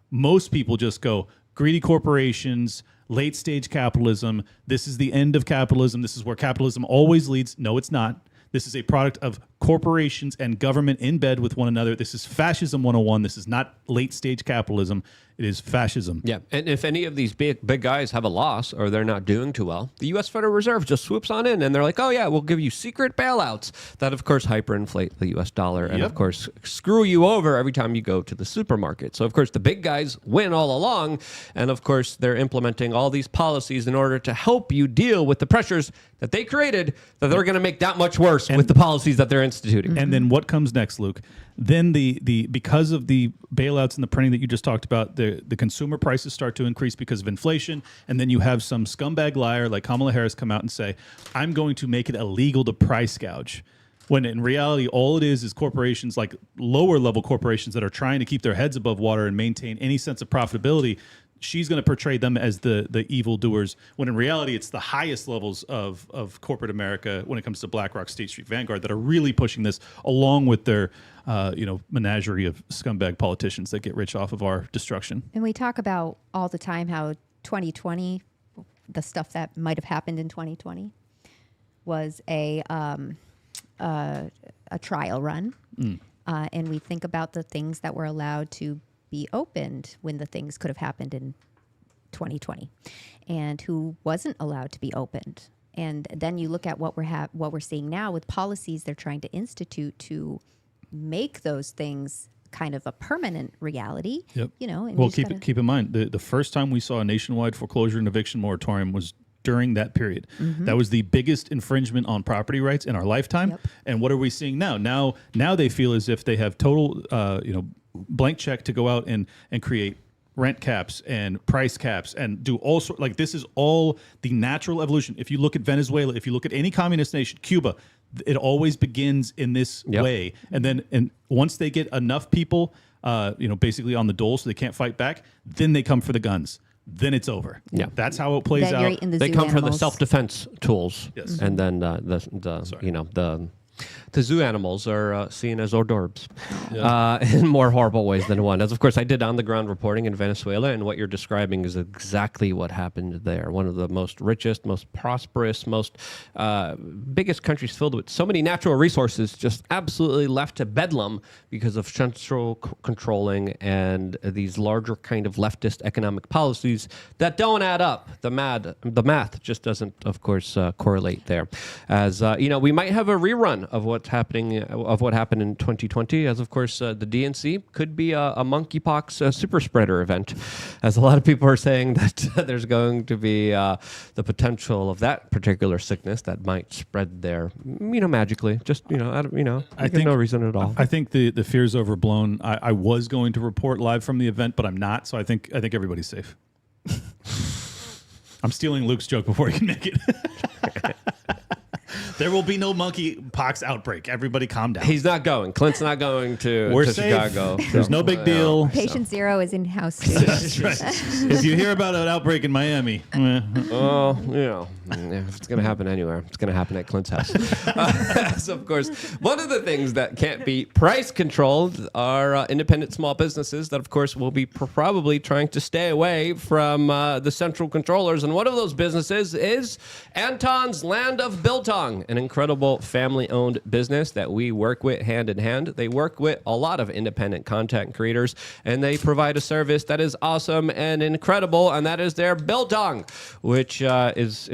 most people just go, greedy corporations, late stage capitalism, this is the end of capitalism, this is where capitalism always leads. No, it's not. This is a product of corporations and government in bed with one another. This is fascism 101. This is not late stage capitalism. It is fascism. Yeah, and if any of these big guys have a loss or they're not doing too well, the U.S. Federal Reserve just swoops on in and they're like, oh yeah, we'll give you secret bailouts that, of course, hyperinflate the U.S. dollar and, of course, screw you over every time you go to the supermarket. So, of course, the big guys win all along. And, of course, they're implementing all these policies in order to help you deal with the pressures that they created that they're going to make that much worse with the policies that they're instituting. And then what comes next, Luke? Then because of the bailouts and the printing that you just talked about, the consumer prices start to increase because of inflation, and then you have some scumbag liar like Kamala Harris come out and say, I'm going to make it illegal to price gouge. When in reality, all it is corporations, like lower level corporations that are trying to keep their heads above water and maintain any sense of profitability. She's going to portray them as the evildoers, when in reality, it's the highest levels of corporate America when it comes to BlackRock, State Street, Vanguard that are really pushing this, along with their menagerie of scumbag politicians that get rich off of our destruction. And we talk about all the time how 2020, the stuff that might have happened in 2020, was a trial run, and we think about the things that were allowed to be opened when the things could have happened in 2020, and who wasn't allowed to be opened. And then you look at what we're seeing now with policies they're trying to institute to make those things kind of a permanent reality. Yep. And well, keep in mind the first time we saw a nationwide foreclosure and eviction moratorium was during that period. That was the biggest infringement on property rights in our lifetime. Yep. And what are we seeing now? Now they feel as if they have total, blank check to go out and create rent caps and price caps and do all sorts. Like, this is all the natural evolution. If you look at Venezuela, if you look at any communist nation, Cuba, it always begins in this way. And once they get enough people, basically on the dole, so they can't fight back, then they come for the guns. Then it's over. Yeah. That's how it plays Then you're out. in the They zoo come for the animals. self-defense tools, Yes. and then the zoo animals are seen as hors d'oeuvres in more horrible ways than one. As of course I did on-the-ground reporting in Venezuela, and what you're describing is exactly what happened there. One of the most richest, most prosperous, most biggest countries filled with so many natural resources, just absolutely left to bedlam because of central controlling and these larger kind of leftist economic policies that don't add up. The math just doesn't, of course, correlate there. As we might have a rerun of what happened in 2020, as of course the DNC could be a monkeypox super spreader event, as a lot of people are saying that there's going to be the potential of that particular sickness that might spread there, magically, just I think no reason at all. I think the fear's overblown. I was going to report live from the event, but I'm not. So I think everybody's safe. I'm stealing Luke's joke before he can make it. There will be no monkeypox outbreak. Everybody calm down. He's not going. Clint's not going to safe. Chicago. There's no big deal. Patient zero is in house too. That's right. If you hear about an outbreak in Miami, if it's going to happen anywhere, it's going to happen at Clint's house. So, of course, one of the things that can't be price controlled are independent small businesses that, of course, will be probably trying to stay away from the central controllers. And one of those businesses is Anton's Land of Biltong, an incredible family-owned business that we work with hand in hand. They work with a lot of independent content creators, and they provide a service that is awesome and incredible, and that is their Biltong, which is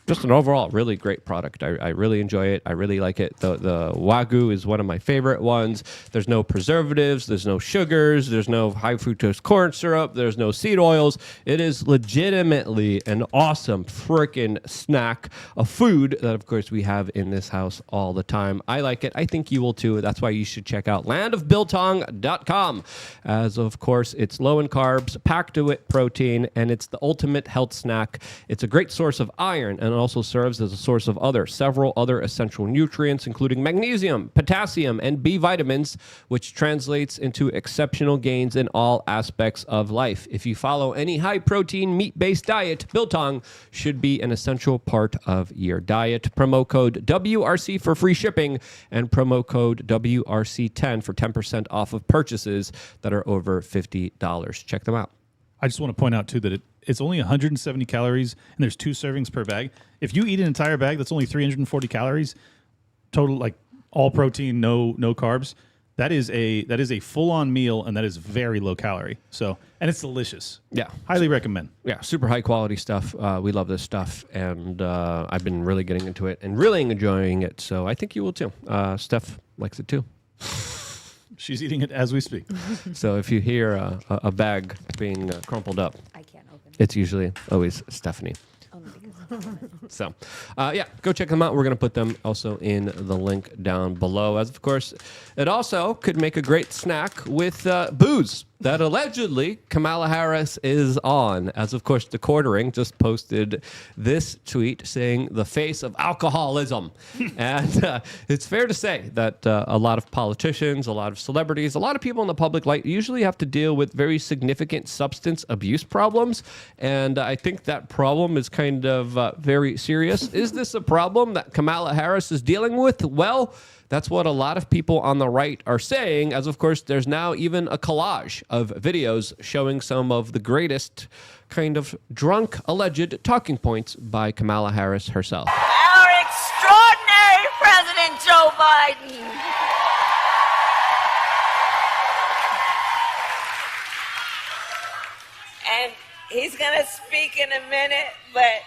just an overall really great product. I really enjoy it. I really like it. The Wagyu is one of my favorite ones. There's no preservatives. There's no sugars. There's no high fructose corn syrup. There's no seed oils. It is legitimately an awesome freaking snack, a food that, of course, we have in this house all the time. I like it. I think you will too. That's why you should check out landofbiltong.com. As, of course, it's low in carbs, packed with protein, and it's the ultimate health snack. It's a great source of iron, and it also serves as a source of several other essential nutrients, including magnesium, potassium, and B vitamins, which translates into exceptional gains in all aspects of life. If you follow any high-protein, meat-based diet, Biltong should be an essential part of your diet. Promo code WRC for free shipping, and promo code WRC10 for 10% off of purchases that are over $50. Check them out. I just want to point out, too, that it's only 170 calories, and there's 2 servings per bag. If you eat an entire bag, that's only 340 calories total, like all protein, no carbs. That is a full-on meal, and that is very low calorie. So, and it's delicious. Yeah. Highly recommend. Yeah, super high-quality stuff. We love this stuff, and I've been really getting into it and really enjoying it, so I think you will too. Steph likes it too. She's eating it as we speak. So if you hear a bag being crumpled up, I can't open it. it's usually always Stephanie. So, go check them out. We're going to put them also in the link down below. As, of course, it also could make a great snack with booze that allegedly Kamala Harris is on. As, of course, The Quartering just posted this tweet saying the face of alcoholism. And it's fair to say that a lot of politicians, a lot of celebrities, a lot of people in the public light usually have to deal with very significant substance abuse problems. And I think that problem is kind of very serious. Is this a problem that Kamala Harris is dealing with? Well, that's what a lot of people on the right are saying, as of course there's now even a collage of videos showing some of the greatest kind of drunk alleged talking points by Kamala Harris herself. Our extraordinary President Joe Biden. And he's going to speak in a minute, but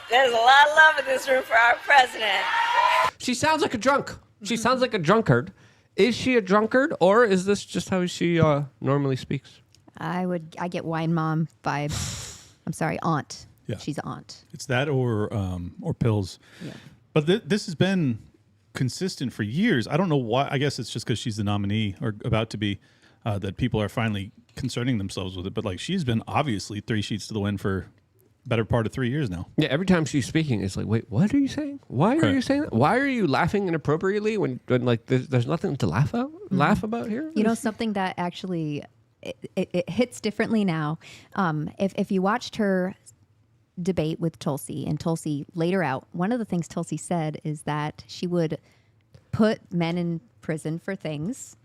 there's a lot of love in this room for our president. She sounds like a drunk. She sounds like a drunkard. Is she a drunkard, or is this just how she normally speaks? I get wine mom vibes. I'm sorry, aunt. Yeah. She's aunt. It's that or pills. Yeah. But this has been consistent for years. I don't know why. I guess it's just because she's the nominee or about to be that people are finally concerning themselves with it. But like she's been obviously 3 sheets to the wind for better part of 3 years now. Yeah, every time she's speaking, it's like, wait, what are you saying? Why are you saying that? Why are you laughing inappropriately when like there's nothing to laugh about here? You know, something that actually it hits differently now. If you watched her debate with Tulsi and Tulsi laid her out, one of the things Tulsi said is that she would put men in prison for things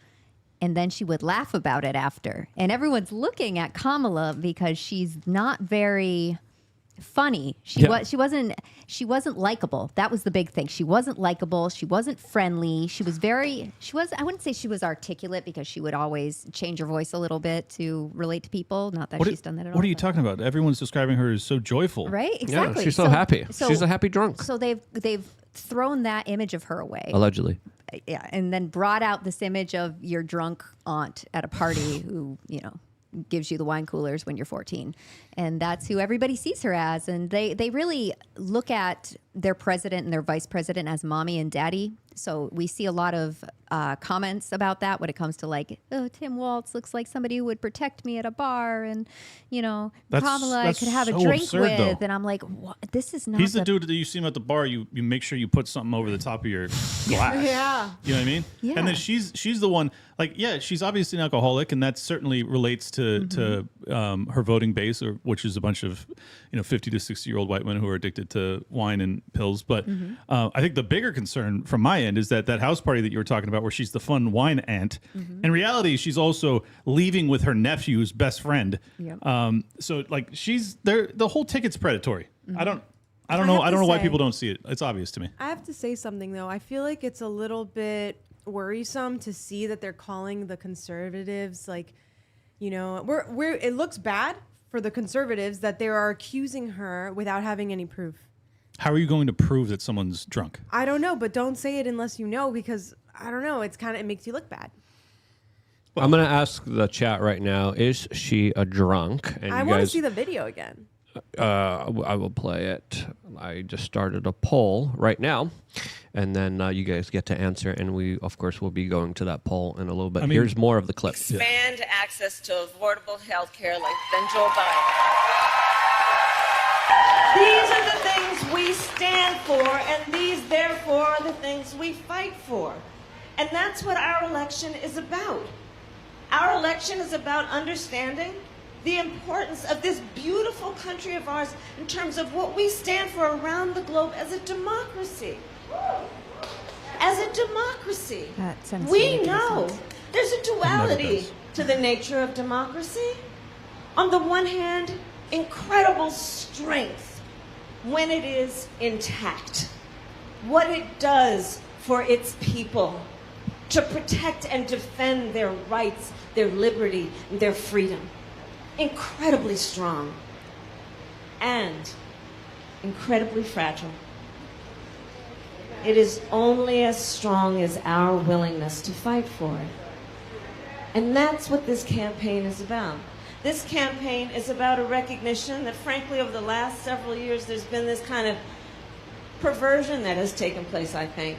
and then she would laugh about it after. And everyone's looking at Kamala because she's not very funny. She wasn't likable. That was the big thing. She wasn't likable. She wasn't friendly. I wouldn't say she was articulate because she would always change her voice a little bit to relate to people. Not that she's done that at all. What are you talking about? Everyone's describing her as so joyful. Right? Exactly. Yeah, she's so happy. She's a happy drunk. So they've thrown that image of her away. Allegedly. Yeah, and then brought out this image of your drunk aunt at a party who, gives you the wine coolers when you're 14. And that's who everybody sees her as. And they really look at their president and their vice president as mommy and daddy. So we see a lot of comments about that when it comes to like, oh, Tim Walz looks like somebody who would protect me at a bar. And, Kamala I could have a drink absurd, with. though. And I'm like, what? This is not He's the dude that you see him at the bar. You make sure you put something over the top of your glass. Yeah. You know what I mean? Yeah. And then she's the one, like, yeah, she's obviously an alcoholic, and that certainly relates to her voting base, which is a bunch of 50 to 60-year-old white men who are addicted to wine and pills. But I think the bigger concern from my end is that house party that you were talking about, where she's the fun wine aunt. In reality, she's also leaving with her nephew's best friend. Yep. So like she's there. The whole ticket's predatory. I don't know why people don't see it. It's obvious to me. I have to say something though. I feel like it's a little bit worrisome to see that they're calling the conservatives like, it looks bad for the conservatives that they are accusing her without having any proof. How are you going to prove that someone's drunk? I don't know, but don't say it unless you know, because I don't know. It makes you look bad. I'm going to ask the chat right now, is she a drunk? And I want to see the video again. I will play it. I just started a poll right now, and then you guys get to answer, and we, of course, will be going to that poll in a little bit. Here's more of the clip. Expand access to affordable health care than Joe Biden. These are the things we stand for, and these, therefore, are the things we fight for. And that's what our election is about. Our election is about understanding the importance of this beautiful country of ours in terms of what we stand for around the globe as a democracy. As a democracy. We know there's a duality to the nature of democracy. On the one hand, incredible strength when it is intact. What it does for its people to protect and defend their rights, their liberty, and their freedom. Incredibly strong and incredibly fragile. It is only as strong as our willingness to fight for it. And that's what this campaign is about. This campaign is about a recognition that, frankly, over the last several years, there's been this kind of perversion that has taken place, I think,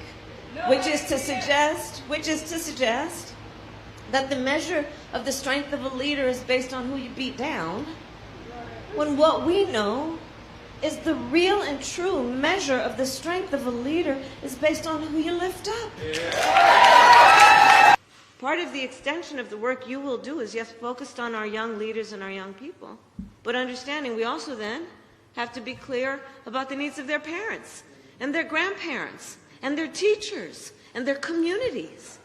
which is to suggest that the measure of the strength of a leader is based on who you beat down, when what we know is the real and true measure of the strength of a leader is based on who you lift up. Yeah. Part of the extension of the work you will do is, yes, focused on our young leaders and our young people, but understanding we also then have to be clear about the needs of their parents and their grandparents and their teachers and their communities.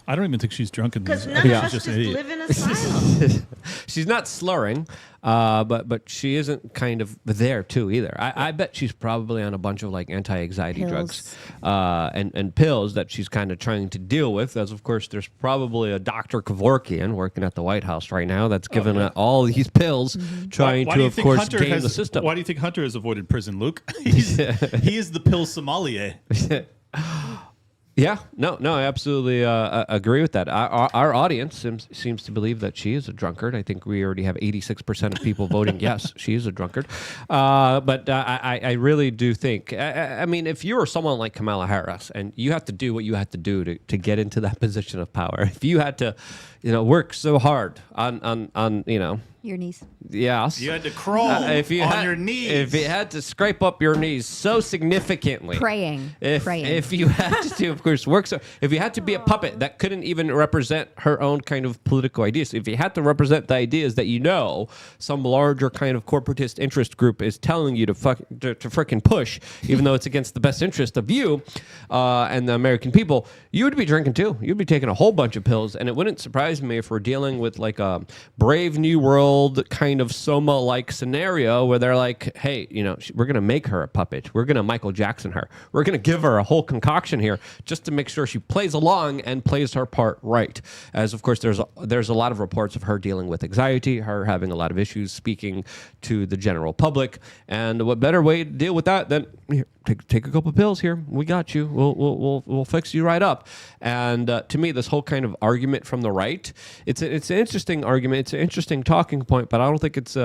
I don't even think she's drunk in Because this. none of us just live in a silo. She's not slurring, but she isn't kind of there too either. I bet she's probably on a bunch of like anti-anxiety drugs and pills that she's kind of trying to deal with. As of course, there's probably a Dr. Kevorkian working at the White House right now that's giving her all these pills, trying to, of course, game the system. Why do you think Hunter has avoided prison, Luke? He is the pill sommelier. Yeah, no, I absolutely agree with that. Our audience seems to believe that she is a drunkard. I think we already have 86% of people voting yes, she is a drunkard. But I really do think, I mean, if you were someone like Kamala Harris and you have to do what you had to do to get into that position of power, if you had to, work so hard on Your knees. yes. You had to crawl your knees. If you had to scrape up your knees so significantly. Praying. If you had to, of course, work so. If you had to be a puppet that couldn't even represent her own kind of political ideas, if you had to represent the ideas that some larger kind of corporatist interest group is telling you to frickin' push, even though it's against the best interest of you and the American people, you would be drinking too. You'd be taking a whole bunch of pills, and it wouldn't surprise me if we're dealing with like a Brave New World kind of Soma-like scenario where they're like, hey, we're going to make her a puppet. We're going to Michael Jackson her. We're going to give her a whole concoction here just to make sure she plays along and plays her part right. As, of course, there's a lot of reports of her dealing with anxiety, her having a lot of issues speaking to the general public. And what better way to deal with that than here, take a couple of pills here. We got you. We'll fix you right up. And to me, this whole kind of argument from the right, it's an interesting argument. It's an interesting talking point, but I don't think it's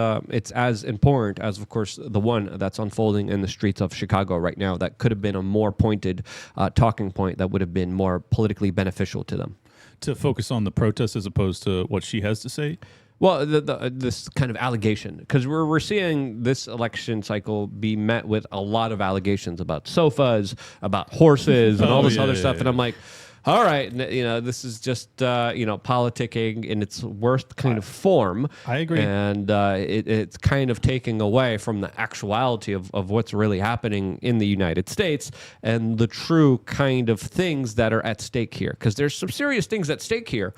as important as, of course, the one that's unfolding in the streets of Chicago right now. That could have been a more pointed talking point that would have been more politically beneficial to them. To focus on the protests as opposed to what she has to say? Well, this kind of allegation, because we're seeing this election cycle be met with a lot of allegations about sofas, about horses, and all this other stuff. And I'm like, all right, this is just, politicking in its worst kind of form. I agree. And it's kind of taking away from the actuality of what's really happening in the United States and the true kind of things that are at stake here. Because there's some serious things at stake here.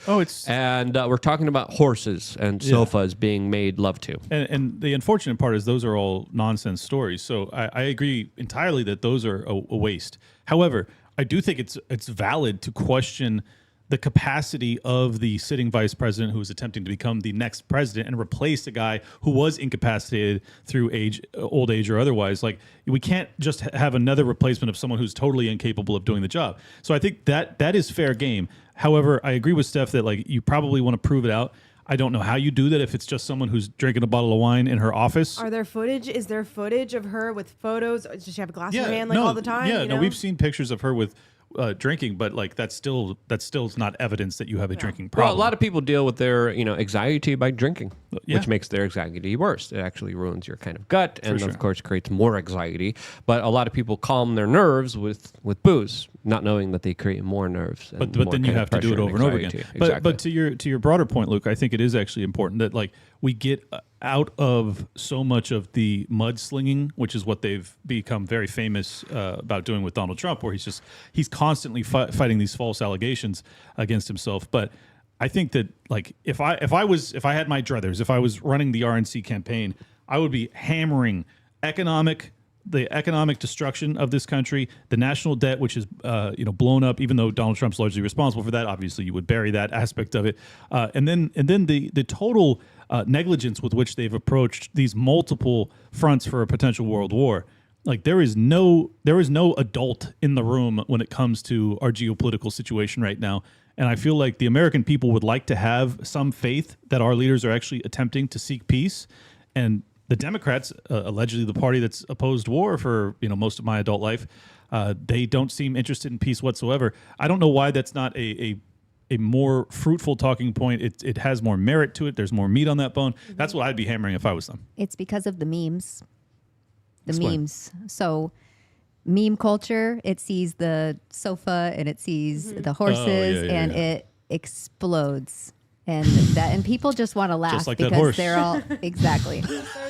And we're talking about horses and sofas being made love to. And the unfortunate part is those are all nonsense stories. So I agree entirely that those are a waste. However, I do think it's valid to question the capacity of the sitting vice president who is attempting to become the next president and replace a guy who was incapacitated through old age or otherwise. Like, we can't just have another replacement of someone who's totally incapable of doing the job. So I think that is fair game. However, I agree with Steph that you probably want to prove it out. I don't know how you do that if it's just someone who's drinking a bottle of wine in her office. Is there footage of her with photos? Does she have a glass in her hand all the time? Yeah, no, we've seen pictures of her with drinking, but that's still not evidence that you have a drinking problem. Well, a lot of people deal with their anxiety by drinking, which makes their anxiety worse. It actually ruins your kind of gut, and of course creates more anxiety. But a lot of people calm their nerves with booze, not knowing that they create more nerves. But then you have to do it over and over again. But to your broader point, Luke, I think it is actually important that we get out of so much of the mudslinging, which is what they've become very famous about doing with Donald Trump, where he's constantly fighting these false allegations against himself. But I think that if I had my druthers, if I was running the RNC campaign, I would be hammering the economic destruction of this country, the national debt, which is blown up, even though Donald Trump's largely responsible for that. Obviously, you would bury that aspect of it, and then the total negligence with which they've approached these multiple fronts for a potential world war. There is no adult in the room when it comes to our geopolitical situation right now. And I feel like the American people would like to have some faith that our leaders are actually attempting to seek peace. And the Democrats, allegedly the party that's opposed war for most of my adult life, they don't seem interested in peace whatsoever. I don't know why that's not a more fruitful talking point. It has more merit to it. There's more meat on that bone. Mm-hmm. That's what I'd be hammering if I was them. It's because of the memes. Explain. Memes. So meme culture, it sees the sofa and it sees the horses and it explodes. And people just want to laugh just like because that horse. They're all exactly.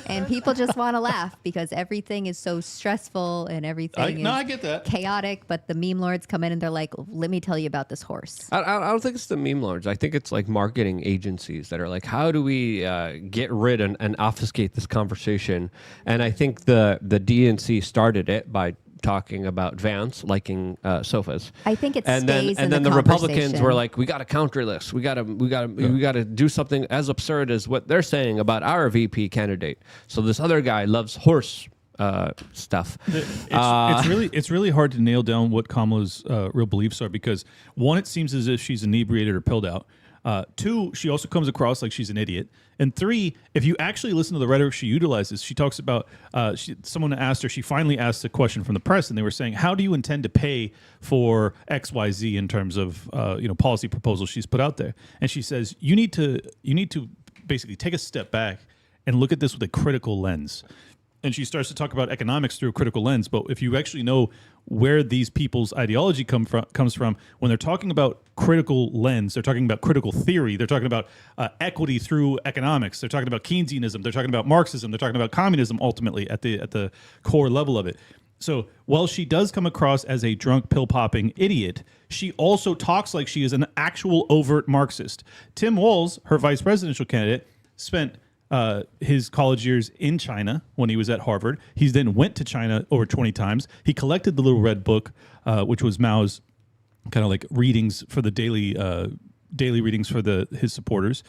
And people just want to laugh because everything is so stressful and everything I is get that. chaotic. But the meme lords come in and they're like, "Let me tell you about this horse." I don't think it's the meme lords. I think it's marketing agencies that are like, how do we get rid and obfuscate this conversation? And I think the DNC started it by talking about Vance liking sofas. I think it and stays then, in and then the the Republicans conversation. were like, we got to counter this. We got to do something as absurd as what they're saying about our VP candidate. So this other guy loves horse stuff. It's really hard to nail down what Kamala's real beliefs are because one, it seems as if she's inebriated or pilled out. Two, she also comes across like she's an idiot. And three, if you actually listen to the rhetoric she utilizes, she talks about someone asked her. She finally asked a question from the press, and they were saying, "How do you intend to pay for XYZ in terms of policy proposals she's put out there?" And she says, "You need to basically take a step back and look at this with a critical lens." And she starts to talk about economics through a critical lens. But if you actually know where these people's ideology comes from, when they're talking about critical lens, they're talking about critical theory, they're talking about equity through economics, they're talking about Keynesianism, they're talking about Marxism, they're talking about communism ultimately at the core level of it. So while she does come across as a drunk, pill-popping idiot, she also talks like she is an actual overt Marxist. Tim Walz, her vice presidential candidate, spent his college years in China when he was at Harvard. He then went to China over 20 times. He collected the Little Red Book, which was Mao's kind of like readings for the daily readings for his supporters.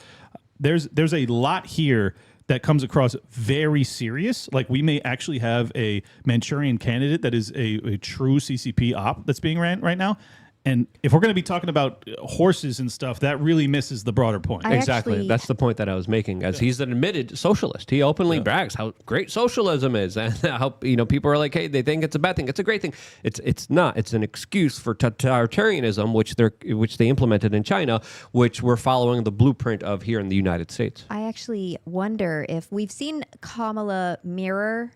There's a lot here that comes across very serious. Like we may actually have a Manchurian candidate that is a true CCP op that's being ran right now. And if we're going to be talking about horses and stuff, that really misses the broader point. Exactly. That's the point that I was making. As he's an admitted socialist, he openly brags how great socialism is, and how people are like, hey, they think it's a bad thing. It's a great thing. It's not. It's an excuse for totalitarianism, which they implemented in China, which we're following the blueprint of here in the United States. I actually wonder if we've seen Kamala mirror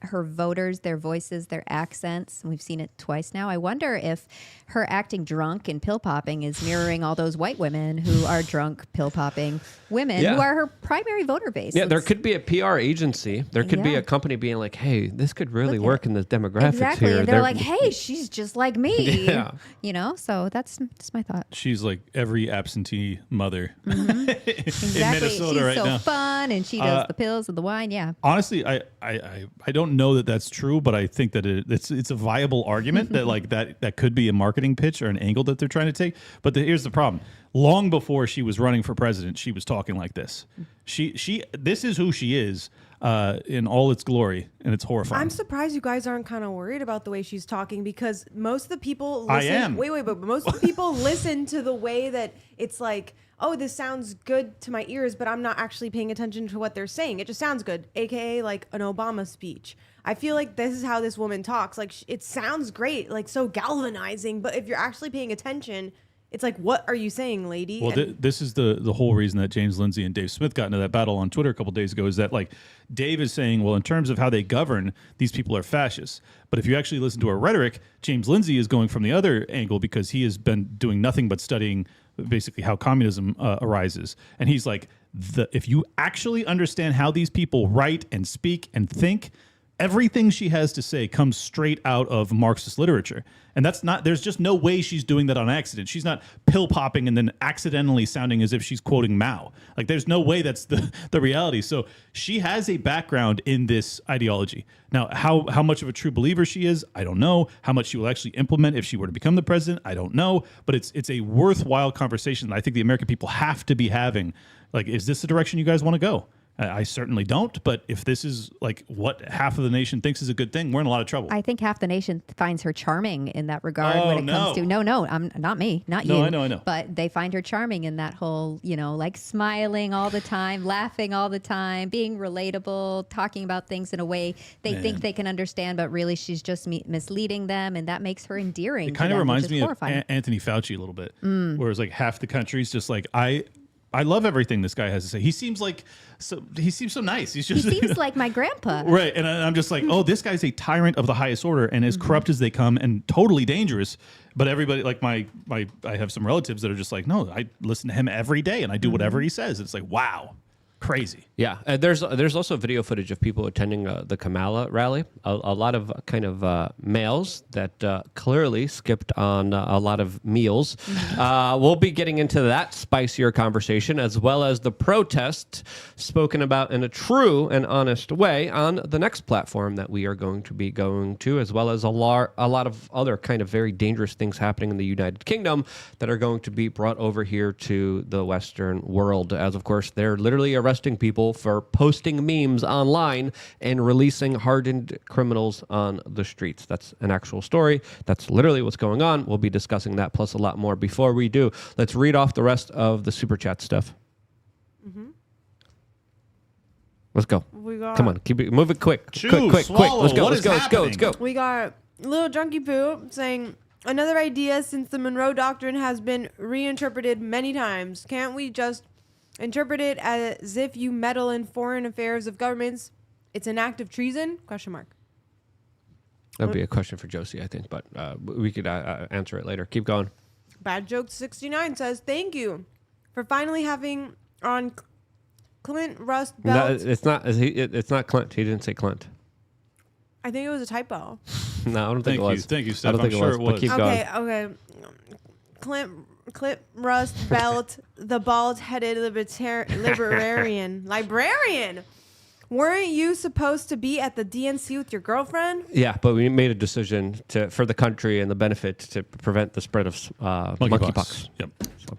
her voters, their voices, their accents. We've seen it twice now. I wonder if her acting drunk and pill popping is mirroring all those white women who are drunk, pill popping women who are her primary voter base. Yeah, there could be a PR agency. There could be a company being like, hey, this could really work in the demographics exactly. here. And they're like, hey, she's just like me. Yeah. So that's my thought. She's like every absentee mother Exactly. in Minnesota she's right so now. Fun, and she does the pills and the wine. Yeah. Honestly, I don't know that that's true, but I think that it's a viable argument that like that could be a marketing pitch or an angle that they're trying to take. But here's the problem: long before she was running for president, she was talking like this. This is who she is in all its glory, and it's horrifying. I'm surprised you guys aren't kind of worried about the way she's talking because most of the people listen. I am. But most of the people listen to the way that it's like, oh, this sounds good to my ears, but I'm not actually paying attention to what they're saying. It just sounds good, aka like an Obama speech. I feel like this is how this woman talks. Like it sounds great, like so galvanizing, but if you're actually paying attention, it's like, what are you saying, lady? Well, this is the whole reason that James Lindsay and Dave Smith got into that battle on Twitter a couple days ago is that like Dave is saying, well, in terms of how they govern, these people are fascists. But if you actually listen to her rhetoric, James Lindsay is going from the other angle because he has been doing nothing but studying basically how communism arises. And he's like, if you actually understand how these people write and speak and think, everything she has to say comes straight out of Marxist literature. And there's just no way she's doing that on accident. She's not pill popping and then accidentally sounding as if she's quoting Mao. Like there's no way that's the reality. So she has a background in this ideology. Now, how much of a true believer she is, I don't know. How much she will actually implement if she were to become the president, I don't know. But it's a worthwhile conversation that I think the American people have to be having. Like, is this the direction you guys want to go? I certainly don't, but if this is like what half of the nation thinks is a good thing, we're in a lot of trouble. I think half the nation finds her charming in that regard when it comes to I'm not me, not you. I know. But they find her charming in that whole, like smiling all the time, laughing all the time, being relatable, talking about things in a way they think they can understand, but really she's just misleading them, and that makes her endearing. It kind of reminds me of horrifying. Anthony Fauci a little bit, whereas like half the country's just like I love everything this guy has to say. He seems so nice. He seems like my grandpa. Right. And I'm just like, oh, this guy's a tyrant of the highest order and as corrupt as they come and totally dangerous. But everybody, like I have some relatives that are just like, no, I listen to him every day and I do whatever he says. It's like, wow. Crazy. Yeah, there's also video footage of people attending the Kamala rally. A lot of kind of males that clearly skipped on a lot of meals. We'll be getting into that spicier conversation as well as the protest spoken about in a true and honest way on the next platform that we are going to be going to, as well as a lot of other kind of very dangerous things happening in the United Kingdom that are going to be brought over here to the Western world. As of course, they're literally around arresting people for posting memes online and releasing hardened criminals on the streets. That's an actual story. That's literally what's going on. We'll be discussing that plus a lot more. Before we do, let's read off the rest of the Super Chat stuff. Let's go. Come on, keep it, move it quick. Quick. Swallow. Let's go. What Let's is go. Let's go. happening? Let's go. We got Little Junkie Poo saying, another idea since the Monroe Doctrine has been reinterpreted many times. Can't we just interpret it as if you meddle in foreign affairs of governments, it's an act of treason? Question mark. That'd be a question for Josie, I think, but we could answer it later. Keep going. Bad Joke 69 says, thank you for finally having on Clint Rust Belt. No, it's not. It's not Clint. He didn't say Clint. I think it was a typo. No, I don't think it was. Thank you, I Steph. don't think I'm sure it but was. keep going. Okay. Clint Rust Belt, the bald-headed librarian. Weren't you supposed to be at the DNC with your girlfriend? Yeah, but we made a decision for the country and the benefit to prevent the spread of monkeypox. Yep. So.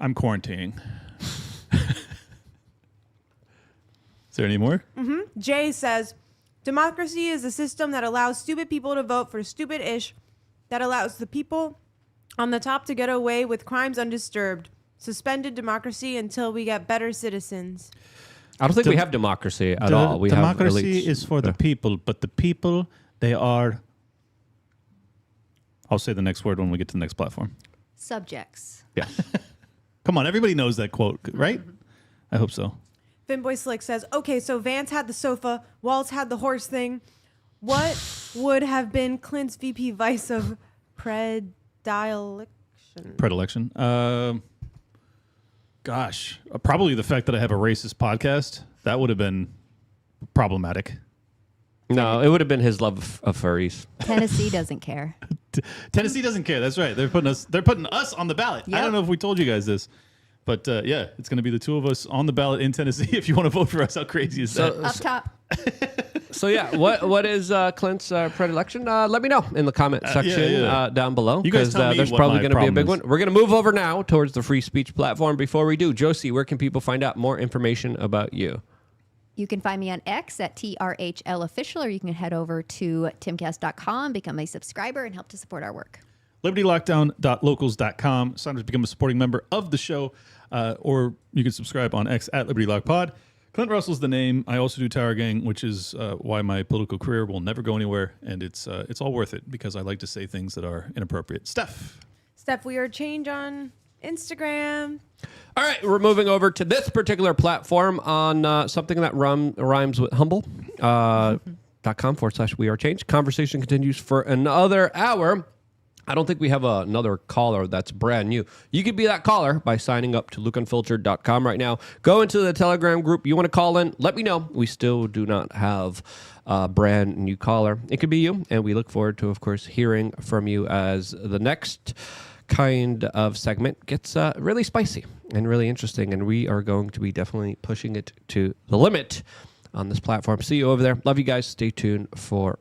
I'm quarantining. Is there any more? Jay says, democracy is a system that allows stupid people to vote for stupid-ish, that allows the people on the top to get away with crimes undisturbed. Suspended democracy until we get better citizens. I don't think we have democracy at all. We democracy have elites. is for the people, but the people, they are... I'll say the next word when we get to the next platform. Subjects. Yes. Come on, everybody knows that quote, right? I hope so. Finboy Slick says, okay, so Vance had the sofa, Waltz had the horse thing. What would have been Clint's VP vice of predilection? Probably the fact that I have a racist podcast. That would have been problematic. No, it would have been his love of furries. Tennessee doesn't care. Tennessee doesn't care. That's right. They're putting us on the ballot. I Yep. don't know if we told you guys this, but yeah, it's going to be the two of us on the ballot in Tennessee. If you want to vote for us, how crazy is that? Up top. So yeah, what is Clint's predilection? Let me know in the comment section down below, You guys because tell me there's what probably my going to be a big problem one. We're going to move over now towards the free speech platform. Before we do, Josie, where can people find out more information about you? You can find me on X at TRHL Official, or you can head over to timcast.com, become a subscriber, and help to support our work. LibertyLockdown.locals.com. Sign up to become a supporting member of the show, or you can subscribe on X at LibertyLockPod. Clint Russell's the name. I also do Tower Gang, which is why my political career will never go anywhere, and it's all worth it because I like to say things that are inappropriate. Steph, We are change on Instagram. All right, we're moving over to this particular platform on something that rhymes with humble. .com/wearechange. Conversation continues for another hour. I don't think we have another caller that's brand new. You could be that caller by signing up to lukeunfiltered.com right now. Go into the Telegram group. You want to call in, let me know. We still do not have a brand new caller. It could be you, and we look forward to, of course, hearing from you as the next kind of segment gets really spicy and really interesting, and we are going to be definitely pushing it to the limit on this platform. See you over there. Love you guys. Stay tuned for more.